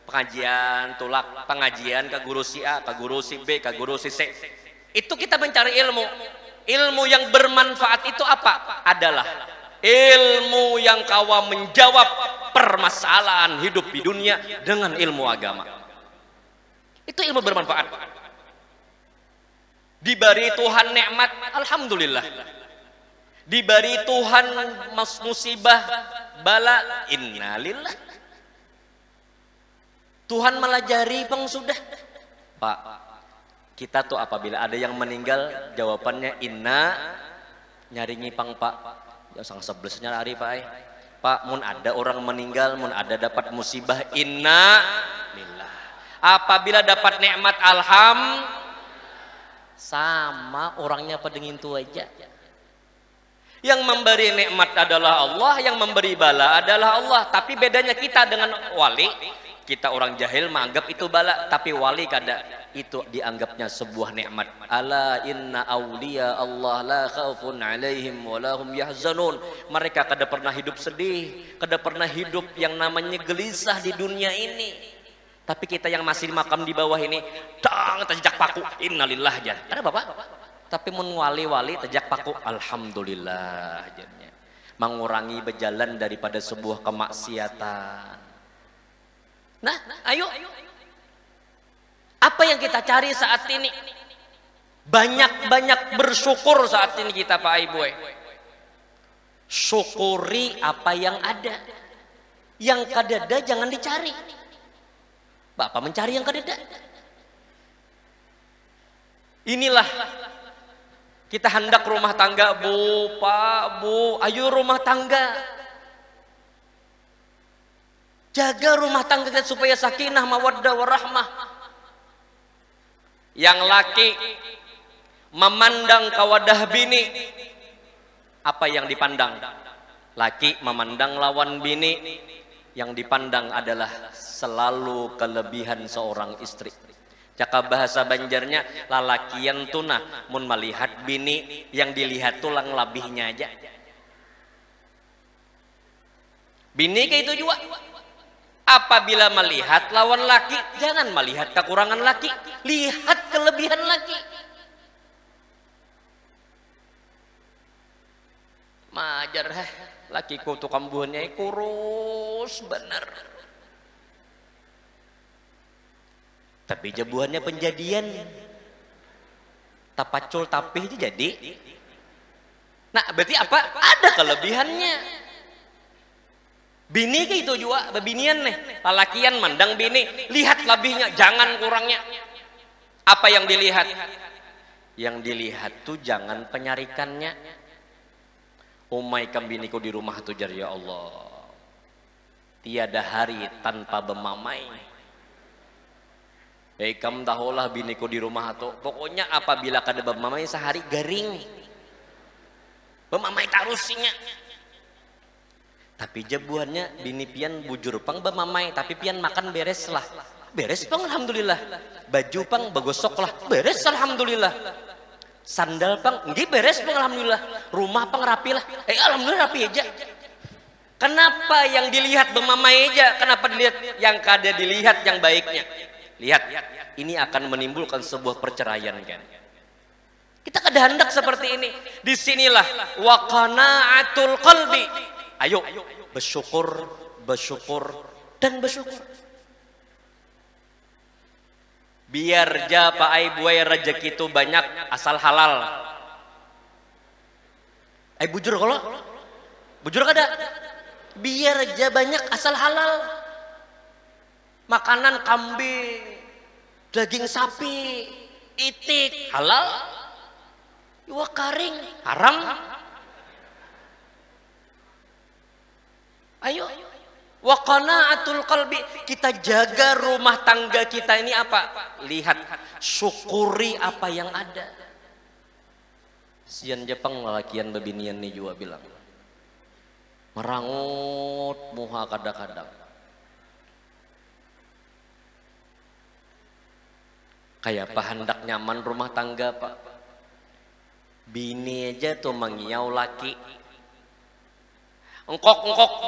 Pengajian tulak, pengajian ke guru si A, ke guru si B, ke guru si C. Itu kita mencari ilmu. Ilmu yang bermanfaat itu apa? Adalah ilmu yang kawa menjawab permasalahan hidup di dunia dengan ilmu agama. Itu ilmu bermanfaat. Diberi Tuhan nikmat, alhamdulillah. Diberi Tuhan musibah, bala, innalillah. Tuhan melajari peng sudah. Pak, kita tuh apabila ada yang meninggal, jawabannya inna, nyaringi pang Pak. Ya sang sebelasnya hari Pak. Pak, mun ada orang meninggal, mun ada dapat musibah, inna lillah. Apabila dapat nikmat, alham, sama orangnya pedengin tu aja. Yang memberi nikmat adalah Allah, yang memberi bala adalah Allah. Tapi bedanya kita dengan wali, kita orang jahil menganggap itu bala, tapi wali kada, itu dianggapnya sebuah nikmat. Ala inna awliya Allah la khaufun alaihim wa lahum yahzanun. Mereka kada pernah hidup sedih, kada pernah hidup yang namanya gelisah di dunia ini. Tapi kita yang masih makam di bawah ini, dang terjejak paku, innalillah jan. Ada Bapak? Tapi mun wali-wali terjejak paku, alhamdulillah jannya. Mengurangi berjalan daripada sebuah kemaksiatan. Nah, ayo. Apa yang kita cari saat ini? Banyak-banyak bersyukur saat ini kita Pak Ibu. Syukuri apa yang ada. Yang kadada jangan dicari. Bapak mencari yang kadada. Inilah kita hendak rumah tangga, Bu, Pak, Bu, ayo rumah tangga. Jaga rumah tangga kita supaya sakinah, mawaddah, warahmah. Yang laki memandang kawadah bini, apa yang dipandang? Laki memandang lawan bini, yang dipandang adalah selalu kelebihan seorang istri. Cakap bahasa Banjarnya, lalakian tunah mun melihat bini, yang dilihat tulang labihnya aja. Bini kayak itu juga. Apabila melihat lawan laki, jangan melihat kekurangan laki, lihat kelebihan laki. Majar lakiku tuh kambuhnya kurus bener. Tapi jabuhannya penjadian. Tapacul tapih itu jadi. Nah, berarti apa? Ada kelebihannya. Bini itu juga bebinian nih, lalakian mandang bini, lihat lebihnya, jangan kurangnya. Apa yang dilihat? Yang dilihat tuh jangan penyarikannya. Umay kambiniku di rumah tuh jar ya Allah. Tiada hari tanpa bemamai. Kamu tahulah biniku di rumah tuh. Pokoknya apabila kada bemamai sehari garing. Bemamai tarusinya. Tapi jabuannya bini pian bujur pang bemamai, tapi pian makan beres lah. Beres pang alhamdulillah. Baju pang bagosok lah. Beres alhamdulillah. Sandal pang nggih beres pang alhamdulillah. Rumah pang rapi lah. Alhamdulillah rapi aja. Kenapa yang dilihat bemamai aja? Kenapa dilihat yang kada dilihat yang baiknya? Lihat, ini akan menimbulkan sebuah perceraian kan. Kita kada hendak seperti ini. Disinilah wa qana'atul qalbi. Ayo bersyukur, bersyukur, dan bersyukur. Biar ja Pak ai buai rezeki itu banyak asal halal. Bujur kalau bujur kada. Biar aja banyak asal halal. Makanan kambing, daging sapi, itik halal. Iwa karing haram. Ayo. Wa qanaatul qalbi, kita jaga rumah tangga kita ini apa? Lihat, syukuri apa yang ada. Sian Jepang lalakian babinian nih juga bilang. Merangut muha kadang-kadang. Kayak apa hendak nyaman rumah tangga Pak. Bini aja tuh mengiau laki. Engkok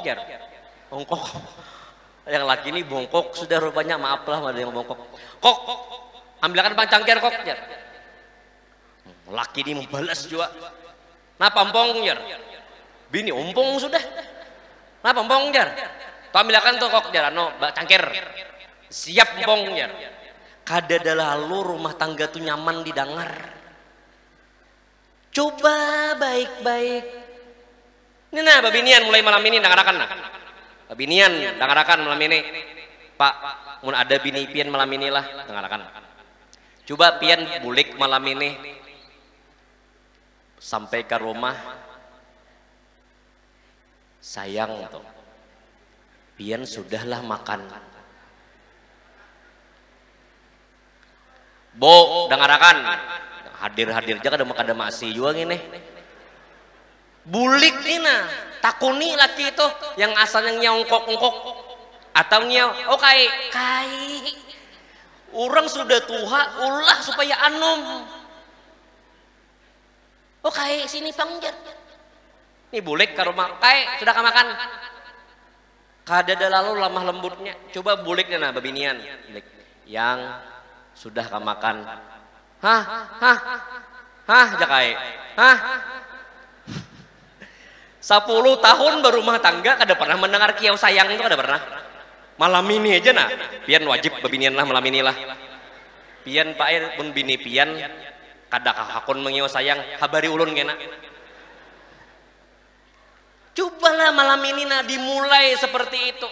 jar. Engkok. Yang laki ini bongkok sudah rupanya, maaflah ada yang bongkok. Kok ambilkan pancangkir kok jar. Laki ini membalas juga. Napa empong jar? Bini umpong sudah. Napa empong jar? Tuh ambilkan tuh kok jar no cangkir. Siap empong jar. Kada lalu rumah tangga tuh nyaman didengar. Coba baik-baik. Ini nah babinian mulai malam ini dengarakan nah. Babinian dengarakan malam ini. Pak, mun ada bini pian malam inilah dengarakan. Coba pian bulik malam ini. Sampai ke rumah. Sayang tuh. Pian sudahlah makan. Bo dengarakan. Hadir-hadir aja kada masih juga gini. Bulik nina, takuni laki itu yang asalnya nyongkok-ngkok atau nyaw, oh kai, orang sudah tua, ulah supaya anum, oh kai sini pangjar, nih bulik ke rumah, kai sudah makan, kada lalu lemah lembutnya, coba bulik nina babinian, bulik yang sudah makan, jakai, 10 tahun berumah tangga kada pernah mendengar kiau sayang itu, kada pernah. Malam ini aja nah pian wajib babinian lah malam inilah pian Pak air pun bini pian kada hakun mengiau sayang habari ulun kena. Cobalah malam ini nah dimulai seperti itu.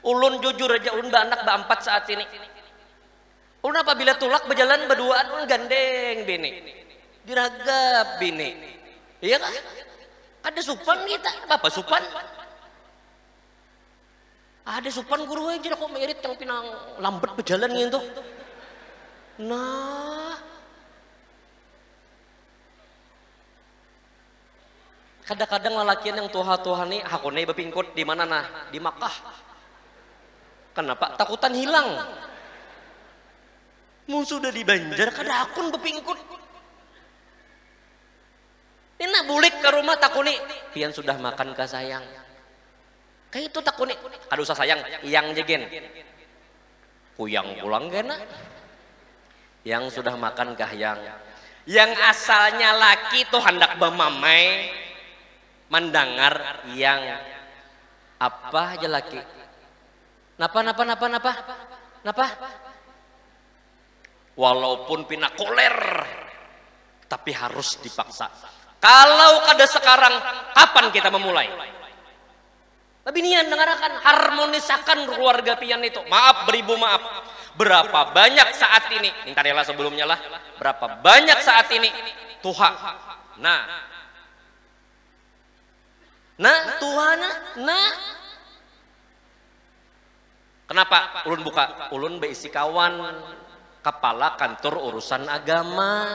Ulun jujur aja, ulun anak ba-4 saat ini. Ulun apabila tulak berjalan berduaan ulun gandeng bini, diragap bini, iya kan? Ada supan kita, bapak supan. Ada supan guru aja kok merit yang pinang lambat berjalan gitu. Nah, kadang-kadang lelakian yang tuha-tuha nih hakune bepingkut di mana nah? Di Makkah. Kenapa? Takutan hilang. Mun sudah di Banjar kada akun bepingkut. Ini nak bulik ke rumah takuni, pian sudah makan kah sayang? Kayak itu takuni, kada usah sayang, yang jegen. Kuyang pulang kena. Yang sudah makan kah yang asalnya laki tuh hendak bemamai mendengar yang apa aja laki. Napa? Walaupun pina koler, tapi harus dipaksa. Kalau kada sekarang, kapan kita memulai? Babinian dengarkan, harmonisakan keluarga pian itu. Maaf beribu maaf. Berapa banyak saat ini, minta rela sebelumnya lah. Berapa banyak saat ini Tuhan. Tuhan. Kenapa? Ulun buka, ulun beisi kawan kepala kantor urusan agama.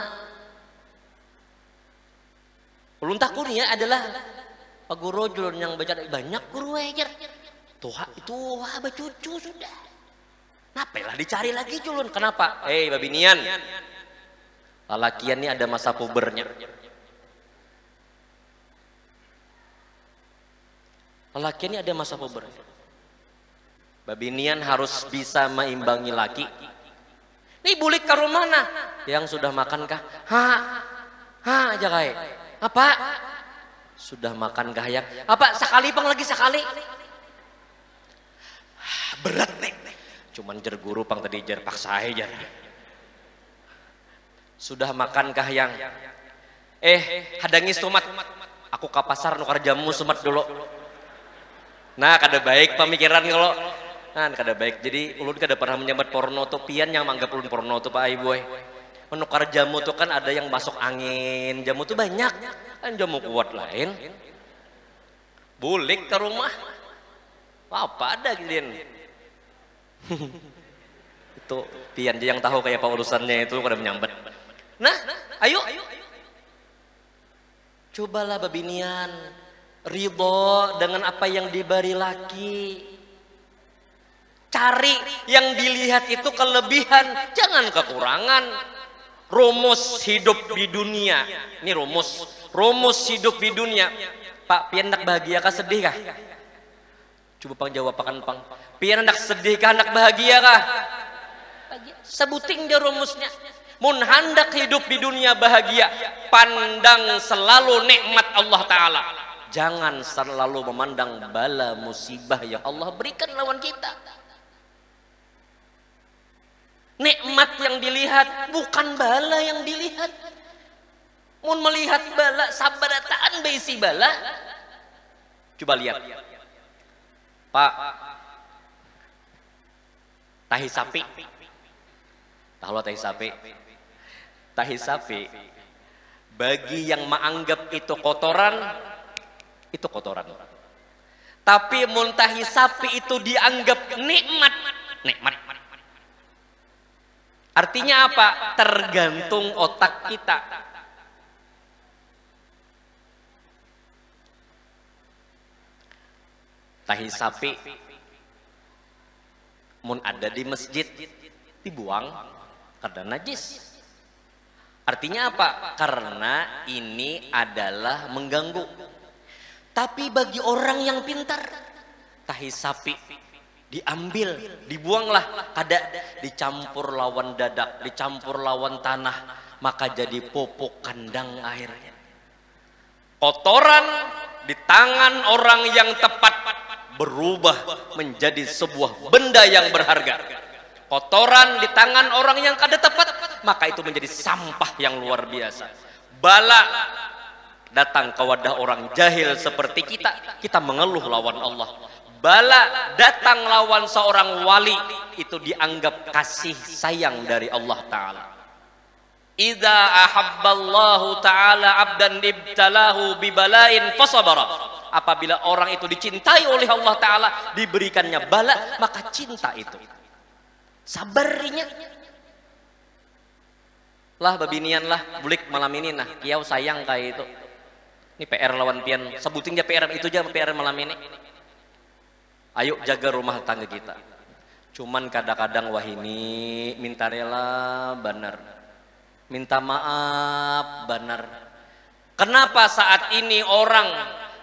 Ulun takutnya adalah Pak Guru julun yang baca banyak guru ajar. Tuha itu bacucu sudah. Napelah dicari lagi julun. Kenapa? Babinian. Lalakian ini ada masa pubernya. Lalakian ini ada masa puber. Babinian harus bisa meimbangi laki. Nih bulik ke rumah nah. Yang sudah makankah? Aja kayak. Apa? Sudah makan gahyak? Apa? Sekali pang lagi sekali? Berat nih. Cuman jer guru pang tadi jer paksa aja. Sudah makankah yang? Hadangis tumat. Aku ke pasar nukar jamu sumat dulu. Nah, kada baik pemikiran kalau. Nah, kada baik. Jadi ulun kada pernah menyambat porno tuh pian yang manggap ulun porno tuh Pak Ibu. Menukar jamu tuh kan ada yang masuk angin. Jamu tuh banyak. Kan jamu kuat lain. Bulik ke rumah. Apa ada gilian? Itu pian yang tahu kayak apa urusannya itu kada menyambat. Nah, ayo. Cobalah babinian ridho dengan apa yang diberi laki. Cari yang dilihat itu kelebihan, jangan kekurangan. Rumus hidup di dunia. Ini rumus hidup di dunia. Pak, pian hendak bahagia kah sedih kah? Coba pang jawab pang. Pian hendak sedih kah hendak bahagia kah? Sebuting dia rumusnya. Mun hendak hidup di dunia bahagia, pandang selalu nikmat Allah Ta'ala. Jangan selalu memandang bala musibah yang Allah berikan lawan kita. Nikmat yang dilihat, bukan bala yang dilihat. Mun melihat bala, sabadataan beisi bala. Coba lihat. Pak, tahi sapi. Tahu tahi sapi? Tahi sapi bagi yang menganggap itu kotoran, itu kotoran. Tapi muntahi sapi itu dianggap nikmat. Artinya apa? Tergantung otak kita. Tahi sapi mun ada di masjid dibuang karena najis. Artinya apa? Karena ini adalah mengganggu. Tapi bagi orang yang pintar, tahi sapi diambil, dibuanglah, kada dicampur lawan dadak, dicampur lawan tanah, maka jadi pupuk kandang airnya. Kotoran di tangan orang yang tepat berubah menjadi sebuah benda yang berharga. Kotoran di tangan orang yang kada tepat, maka itu menjadi sampah yang luar biasa. Bala datang ke wadah orang jahil seperti kita mengeluh lawan Allah. Bala datang lawan seorang wali, itu dianggap kasih sayang dari Allah Ta'ala. Idza ahabballahu ta'ala abdan ibtalahu bibalain fasabara. Apabila orang itu dicintai oleh Allah Ta'ala, diberikannya bala, maka cinta itu sabarinya lah babinian lah bulik malam ini nah kiau sayang kayak itu. Ini PR lawan pian, sebutin aja PR itu aja PR malam ini. Ayo jaga rumah tangga kita. Cuman kadang-kadang wah ini minta rela benar, minta maaf benar. Kenapa saat ini orang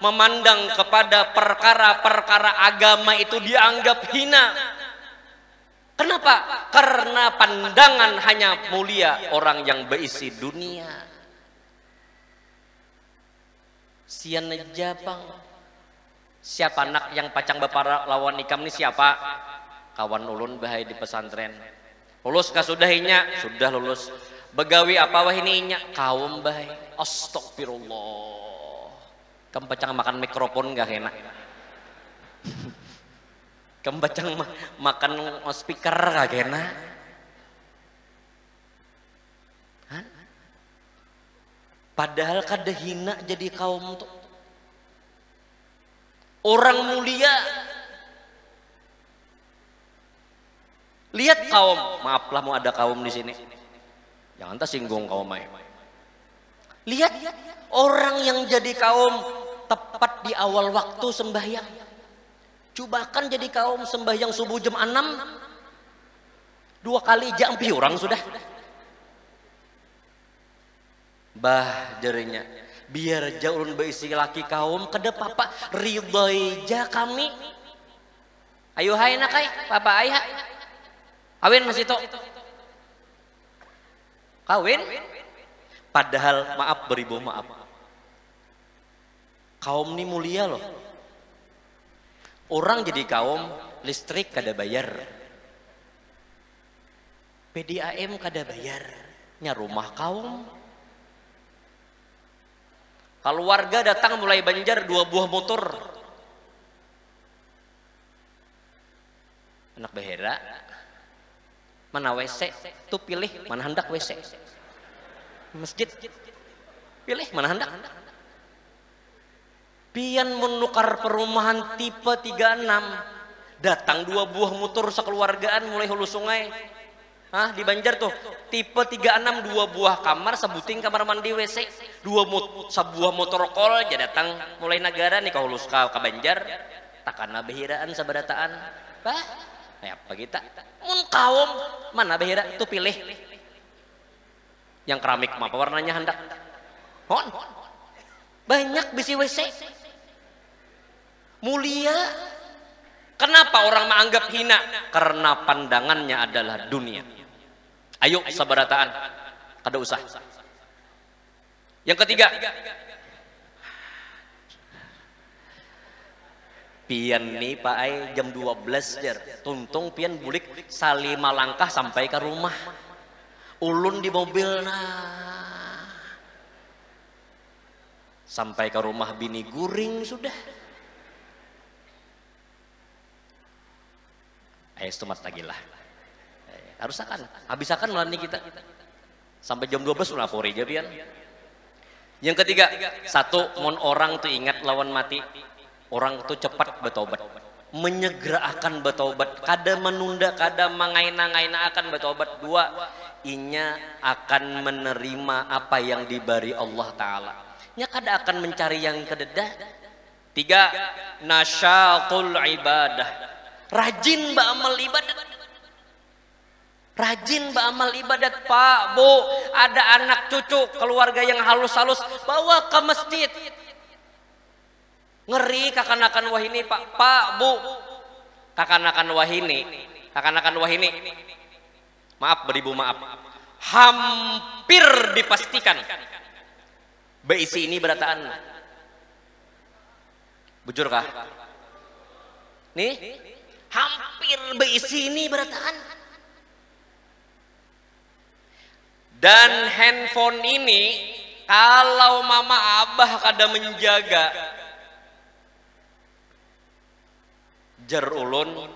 memandang kepada perkara-perkara agama itu dianggap hina? Kenapa? Karena pandangan hanya mulia orang yang berisi dunia. Sian Japang. Siapa anak yang pacang bapara lawan nikam ini siapa? Kawan ulun bahai di pesantren. Lulus kah sudahinya? Sudah lulus. Begawi apa wah ini nya? Kaum bahai. Astagfirullah. Kamu pacang makan mikrofon gak enak? Kamu bacang makan speaker kagak enak? Padahal kada hina jadi kaum tuh. Orang mulia. Lihat kaum, maaflah mau ada kaum di sini. Jangan tersinggung kaum mai. Lihat orang yang jadi kaum tepat di awal waktu sembahyang. Cobakan jadi kaum sembahyang subuh jam 6 2 kali jam orang sudah. Bah jarinya biar jauh berisi laki kaum kedep papa ridhoi ja kami. Ayo hai nak hai papa ayah kawin masih to kawin. Padahal maaf beribu maaf, kaum ini mulia loh. Orang jadi kaum listrik kada bayar, PDAM kada bayar nya rumah kaum. Kalau warga datang mulai Banjar 2 buah motor. Anak behera mana WC tuh pilih mana hendak WC. Masjid pilih mana hendak. Pian menukar perumahan tipe 36 datang 2 buah motor sekeluargaan mulai hulu sungai. Hah, di Banjar tuh tipe 36 2 buah kamar sebuting kamar mandi WC 2 sebuah motor kol aja datang mulai negara nih ke hulu ke Banjar takana behiraan sabarataan bah kayak apa kita mun kaum mana behira tuh pilih yang keramik apa warnanya hendak hon banyak bisi WC mulia. Kenapa orang menganggap hina? Karena pandangannya adalah dunia. Ayo sabarataan kada usah. Yang ketiga, pian nih Pak Ai jam 12 jar tuntung pian bulik 5 langkah sampai ke rumah ulun di mobil nah sampai ke rumah bini guring sudah stumat lagi lah harus akan habis akan melani kita sampai jam 12 lapori aja pian. Yang ketiga, satu mon orang tuh ingat lawan mati. Orang tuh cepat bertobat, menyegerakan bertobat, kada menunda, kada mengaina-ngaina akan bertobat. 2, inya akan menerima apa yang diberi Allah Ta'ala. Nya kada akan mencari yang kededah. 3, nasyatul ibadah, rajin beramal ibadat. Rajin beramal ibadat. Pak, Bu, ada anak cucu keluarga yang halus-halus, bawa ke masjid. Ngeri kakanakan wahini Pak Bu, kakanakan wahini maaf beribu maaf hampir dipastikan beisi ini berataan bujur kah nih hampir beisi ini berataan. Dan handphone ini kalau mama abah kada menjaga jar ulun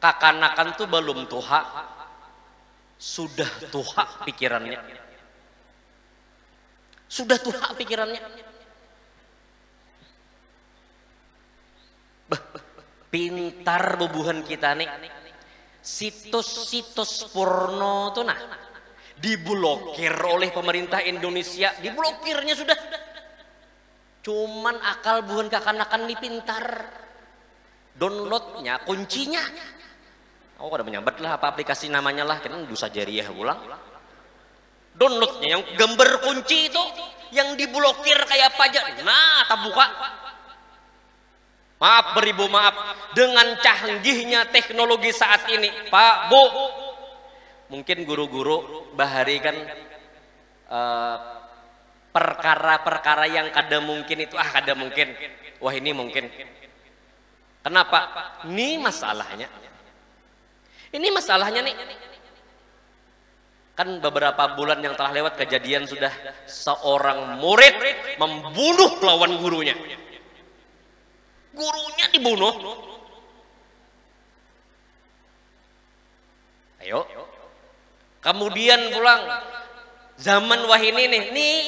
kakanakan tuh belum tuha sudah tuha pikirannya pintar bubuhan kita nih situs-situs porno tuh nah diblokir oleh pemerintah Indonesia diblokirnya sudah cuman akal buhan kakanakan nih pintar downloadnya kuncinya oh ada menyambat lah apa aplikasi namanya lah kan dosa jariah ulang downloadnya yang gambar kunci itu yang diblokir kayak apa aja nah tak buka maaf beribu maaf dengan canggihnya teknologi saat ini Pak Bu mungkin guru-guru bahari kan perkara-perkara yang kada mungkin itu kada mungkin wah ini mungkin. Kenapa? Ini masalahnya nih. Kan beberapa bulan yang telah lewat kejadian sudah seorang murid membunuh lawan gurunya. Gurunya dibunuh. Ayo. Kemudian pulang zaman wahini nih.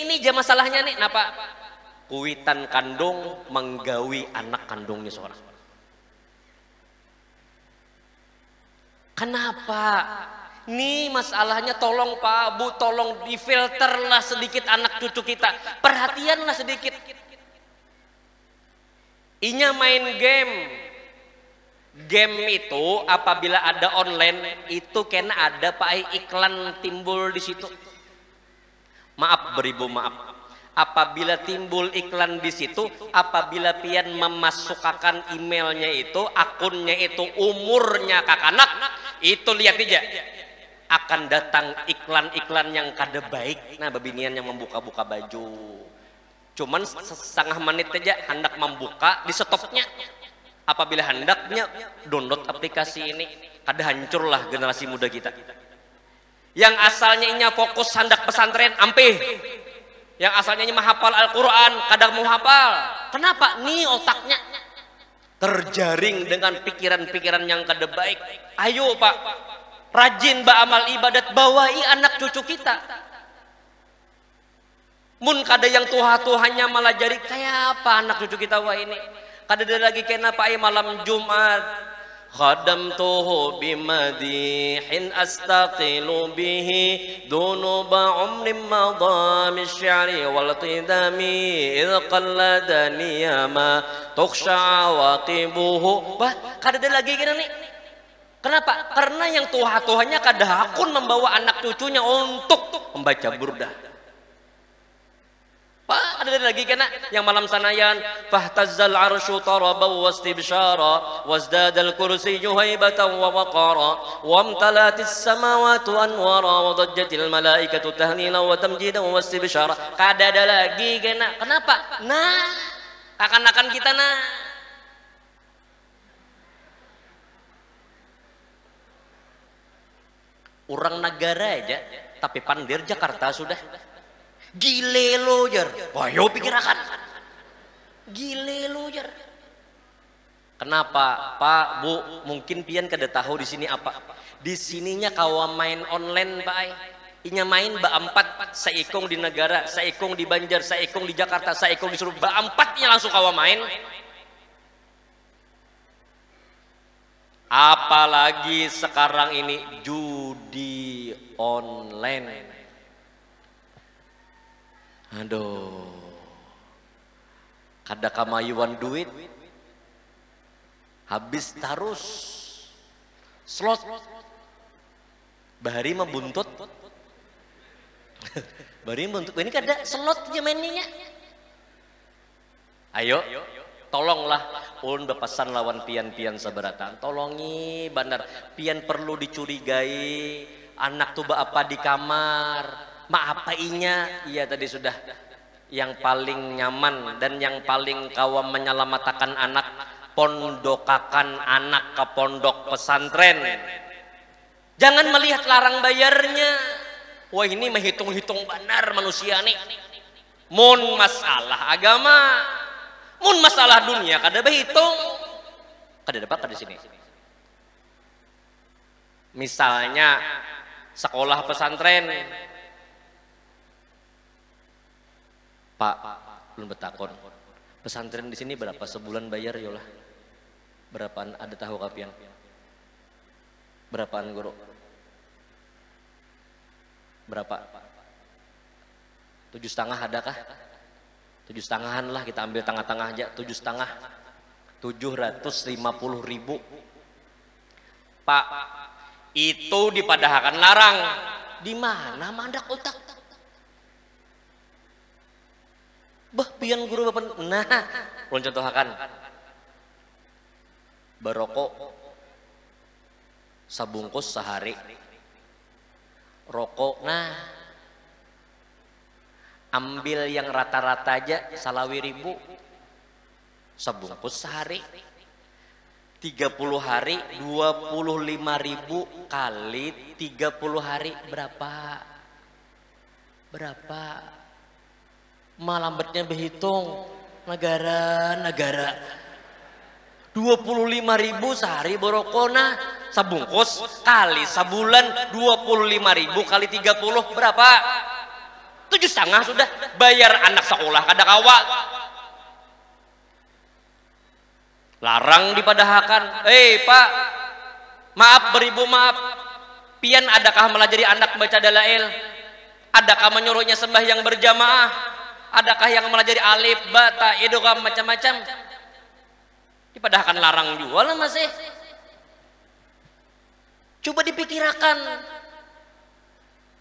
Ini jam masalahnya nih. Napa? Kuitan kandung menggawi anak kandungnya seorang. Kenapa? Nih masalahnya tolong Pak Bu, tolong difilterlah sedikit anak cucu kita. Perhatianlah sedikit. Inya main game. Game itu apabila ada online itu kena ada Pak iklan timbul di situ. Maaf beribu maaf. Apabila timbul iklan di situ, apabila pian memasukkan emailnya itu, akunnya itu, umurnya kakanak, itu lihat aja akan datang iklan-iklan yang kada baik. Nah, babinian yang membuka-buka baju. Cuman setengah menit aja hendak membuka, di stopnya. Apabila hendaknya download aplikasi ini, kada hancurlah generasi muda kita. Yang asalnya inya fokus handak pesantren ampih. Yang asalnya inya menghafal Al-Quran kadang mau hafal. Kenapa? Nih otaknya terjaring dengan pikiran-pikiran yang kada baik. Ayo Pak, rajin beramal ibadat, bawai anak cucu kita. Mun kada yang tuha-tuhanya malah jadi kayak apa anak cucu kita wah ini. Kada ada lagi kenapa ay malam Jumat khadamtuhu bimadihin astaqilu bihi dunuba umrim madha min syari wal tidami idh qalladani ma tukhsha waqibuhu. Wah, kada ada lagi kena nih. Kenapa? Karena yang tuha-tuhanya kada hakun membawa anak cucunya untuk membaca burdah. Pak, ada lagi kena yang malam sanayan fahtazzal arsyu taraba wastibsyara wazdadal kursiyyu haibatan wa waqara wamtalatis samawati anwara wa dajjatil malaikatu tahlila wa tamjidan wastibsyara. Kada ada lagi kena. Kenapa? Nah, akan-akan kita nah. Orang negara aja tapi pandir Jakarta sudah. Gile lo jar, wah yo pikirakan, gile lo jar. Kenapa Pak Bu? Mungkin pian kada tahu di sini apa? Di sininya kawa main online Pak. Inya main ba-4 saikong di negara, saikong di Banjar, saikong di Jakarta, saikong di Surabaya, ba-4-nya langsung kawa main. Apalagi sekarang ini judi online. Aduh, kada kamayuan duit, habis terus slot, bahari membuntut, bahari membuntut. Ini kada slot mainnya. Ayo, tolonglah, ulun bepesan lawan pian-pian seberatan, tolongi benar, pian perlu dicurigai, anak tuh apa di kamar. Apa inya? Iya tadi sudah. Yang paling nyaman dan yang paling kawam menyelamatkan anak, pondokakan anak ke pondok pesantren. Jangan melihat larang bayarnya. Wah ini menghitung-hitung benar manusia nih. Mun masalah agama, mun masalah dunia kada berhitung. Kada dapat di sini. Misalnya sekolah pesantren. Pak, belum betakon. Pesantren di sini berapa sebulan bayar yolah? Berapaan ada tahu kapian? Berapaan guru? Berapa? 7,5 adakah? 7,5-an lah, kita ambil tengah-tengah aja. 7,5, 750.000. Pak, itu dipadahakan larang. Di mana mandak otak? Bah, pian guru bapak. Nah, ulun contohakan. Berokok sabungkus sehari. Rokok, nah. Ambil yang rata-rata aja salawi 1.000. Sabungkus sehari. 30 hari 25.000 kali 30 hari berapa? Berapa? Malambatnya berhitung negara 25.000 sehari borokona sabungkus kali sebulan 25.000 kali 30 berapa? 7,5 sudah bayar anak sekolah kada kawa. Larang dipadahakan. Pak, maaf beribu maaf. Pian adakah melajari anak baca dalail? Adakah menyuruhnya sembahyang berjamaah? Adakah yang melajari alif, ba, ta, idgham macam-macam? Dipadahakan larang juga lah masih. Coba dipikirkan.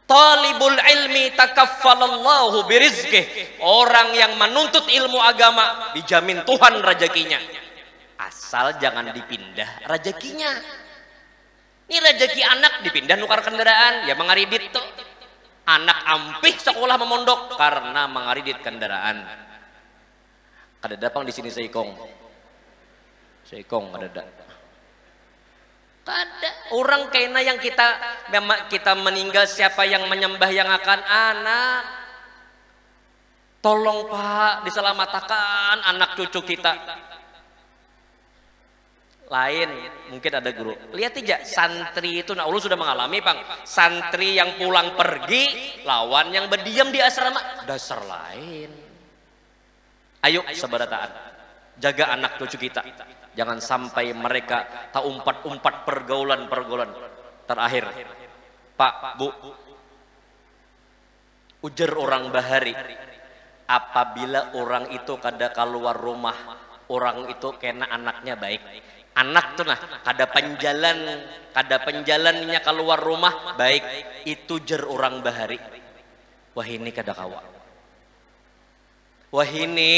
Talibul ilmi takaffalallahu birizqih. Orang yang menuntut ilmu agama dijamin Tuhan rezekinya. Asal jangan dipindah rezekinya. Ini rezeki anak dipindah nukar kendaraan, ya mengaridit tuh. Anak ampih sekolah memondok karena mengaridit kendaraan. Kada dapang di sini seikong. Seikong kada ada. Kada. Orang kena yang kita meninggal, siapa yang menyembah yang akan anak. Tolong Pak diselamatkan anak cucu kita. Lain mungkin ada guru. Lihat aja santri itu, nah Allah sudah mengalami Bang. Santri yang pulang pergi lawan yang berdiam di asrama, dasar lain. Ayo sebarataan, jaga anak cucu kita. Jangan sampai mereka tak umpat-umpat pergaulan. Terakhir, Pak, Bu, ujar orang Bahari, apabila orang itu kada keluar rumah, orang itu kena anaknya baik. Anak tuh nah kada penjalannya keluar rumah baik, itu jar orang Bahari. Wah ini kada kawa. Wah ini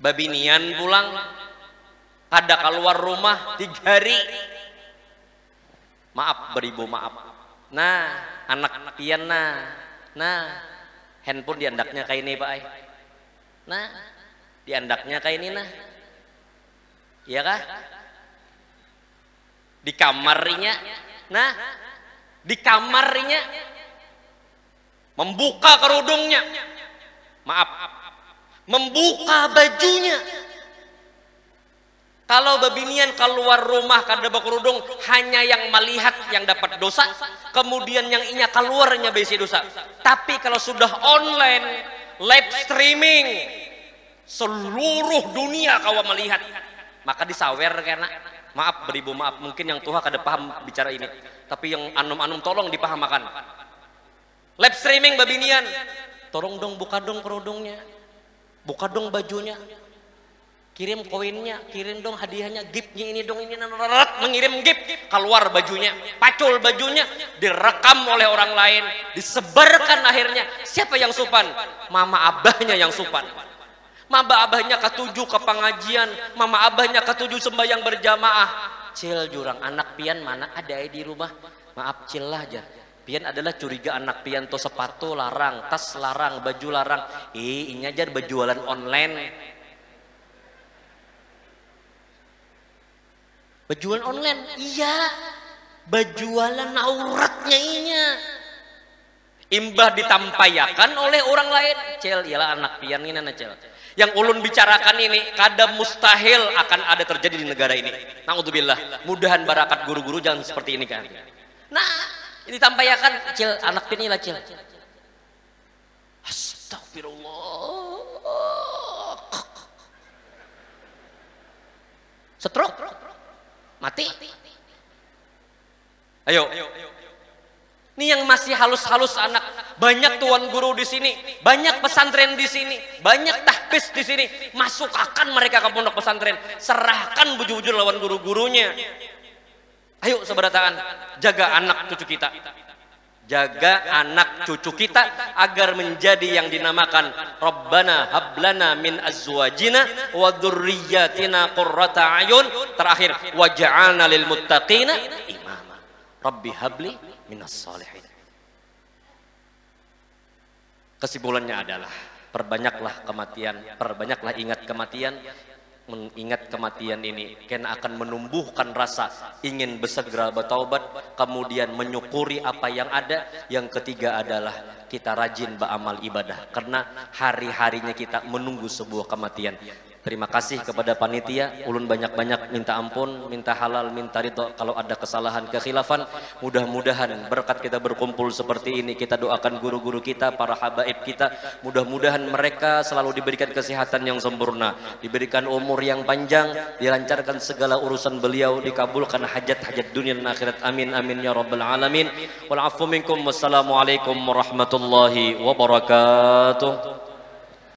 babinian pulang kada keluar rumah 3 hari. Maaf beribu maaf. Nah anak pian nah handphone diandaknya kayak ini Pak ay. Nah diandaknya kayak ini nah, iya kah? Di kamarnya, nah di kamarnya membuka kerudungnya, maaf, membuka bajunya. Kalau babinian keluar rumah kada berkerudung, hanya yang melihat yang dapat dosa, kemudian yang inya keluarnya besi dosa. Tapi kalau sudah online, live streaming, seluruh dunia kau melihat, maka disawer karena maaf beribu maaf, mungkin yang Tuhan kada paham bicara ini, tapi yang anum-anum tolong dipahamakan. Live streaming babinian, tolong dong buka dong kerudungnya, buka dong bajunya, kirim koinnya, kirim dong hadiahnya, giftnya ini dong, ini mengirim gift, keluar bajunya, pacul bajunya, direkam oleh orang lain, disebarkan. Akhirnya siapa yang supan? Mama abahnya yang supan. Mama abahnya ketujuh ke pengajian, mama abahnya ketujuh sembahyang berjamaah. Cil jurang anak pian mana ada di rumah, maaf cil lah aja. Pian adalah curiga anak pian tuh sepatu larang, tas larang, baju larang. Ini aja berjualan online. Berjualan online, iya. Berjualan auratnya inya. Imbah ditampayakan oleh orang lain. Cil, ialah anak pian ini nana cil. Yang ulun bicarakan ini kada mustahil akan ada terjadi di negara ini. Naudzubillah. Mudahan barakat guru-guru jangan seperti ini kan. Nah, ini tampayakan cil anak pian lah cil. Astagfirullah. Stroke. Mati. Ayo. Ini yang masih halus-halus anak. Banyak tuan guru di sini, banyak pesantren di sini, banyak tahfiz di sini. Masukkan mereka ke pondok pesantren. Serahkan bujur-bujur lawan guru-gurunya. Ayo seberataan, jaga anak cucu kita. Jaga anak cucu kita agar menjadi yang dinamakan Rabbana hablana min azwajina wa dzurriyyatina qurrata ayun. Terakhir, waj'alna lil muttaqina imama. Rabbi habli minas salihin. Kesimpulannya adalah perbanyaklah kematian, perbanyaklah ingat kematian. Mengingat kematian ini karena akan menumbuhkan rasa ingin bersegera bertaubat, kemudian menyukuri apa yang ada. Yang ketiga adalah kita rajin beramal ibadah karena hari-harinya kita menunggu sebuah kematian. Terima kasih kepada panitia. Ulun banyak-banyak minta ampun, minta halal, minta ridho kalau ada kesalahan kekhilafan. Mudah-mudahan berkat kita berkumpul seperti ini, kita doakan guru-guru kita, para habaib kita. Mudah-mudahan mereka selalu diberikan kesehatan yang sempurna, diberikan umur yang panjang, dilancarkan segala urusan beliau, dikabulkan hajat-hajat dunia dan akhirat. Amin amin ya rabbal alamin. Wal afu minkum. Wassalamualaikum warahmatullahi wabarakatuh.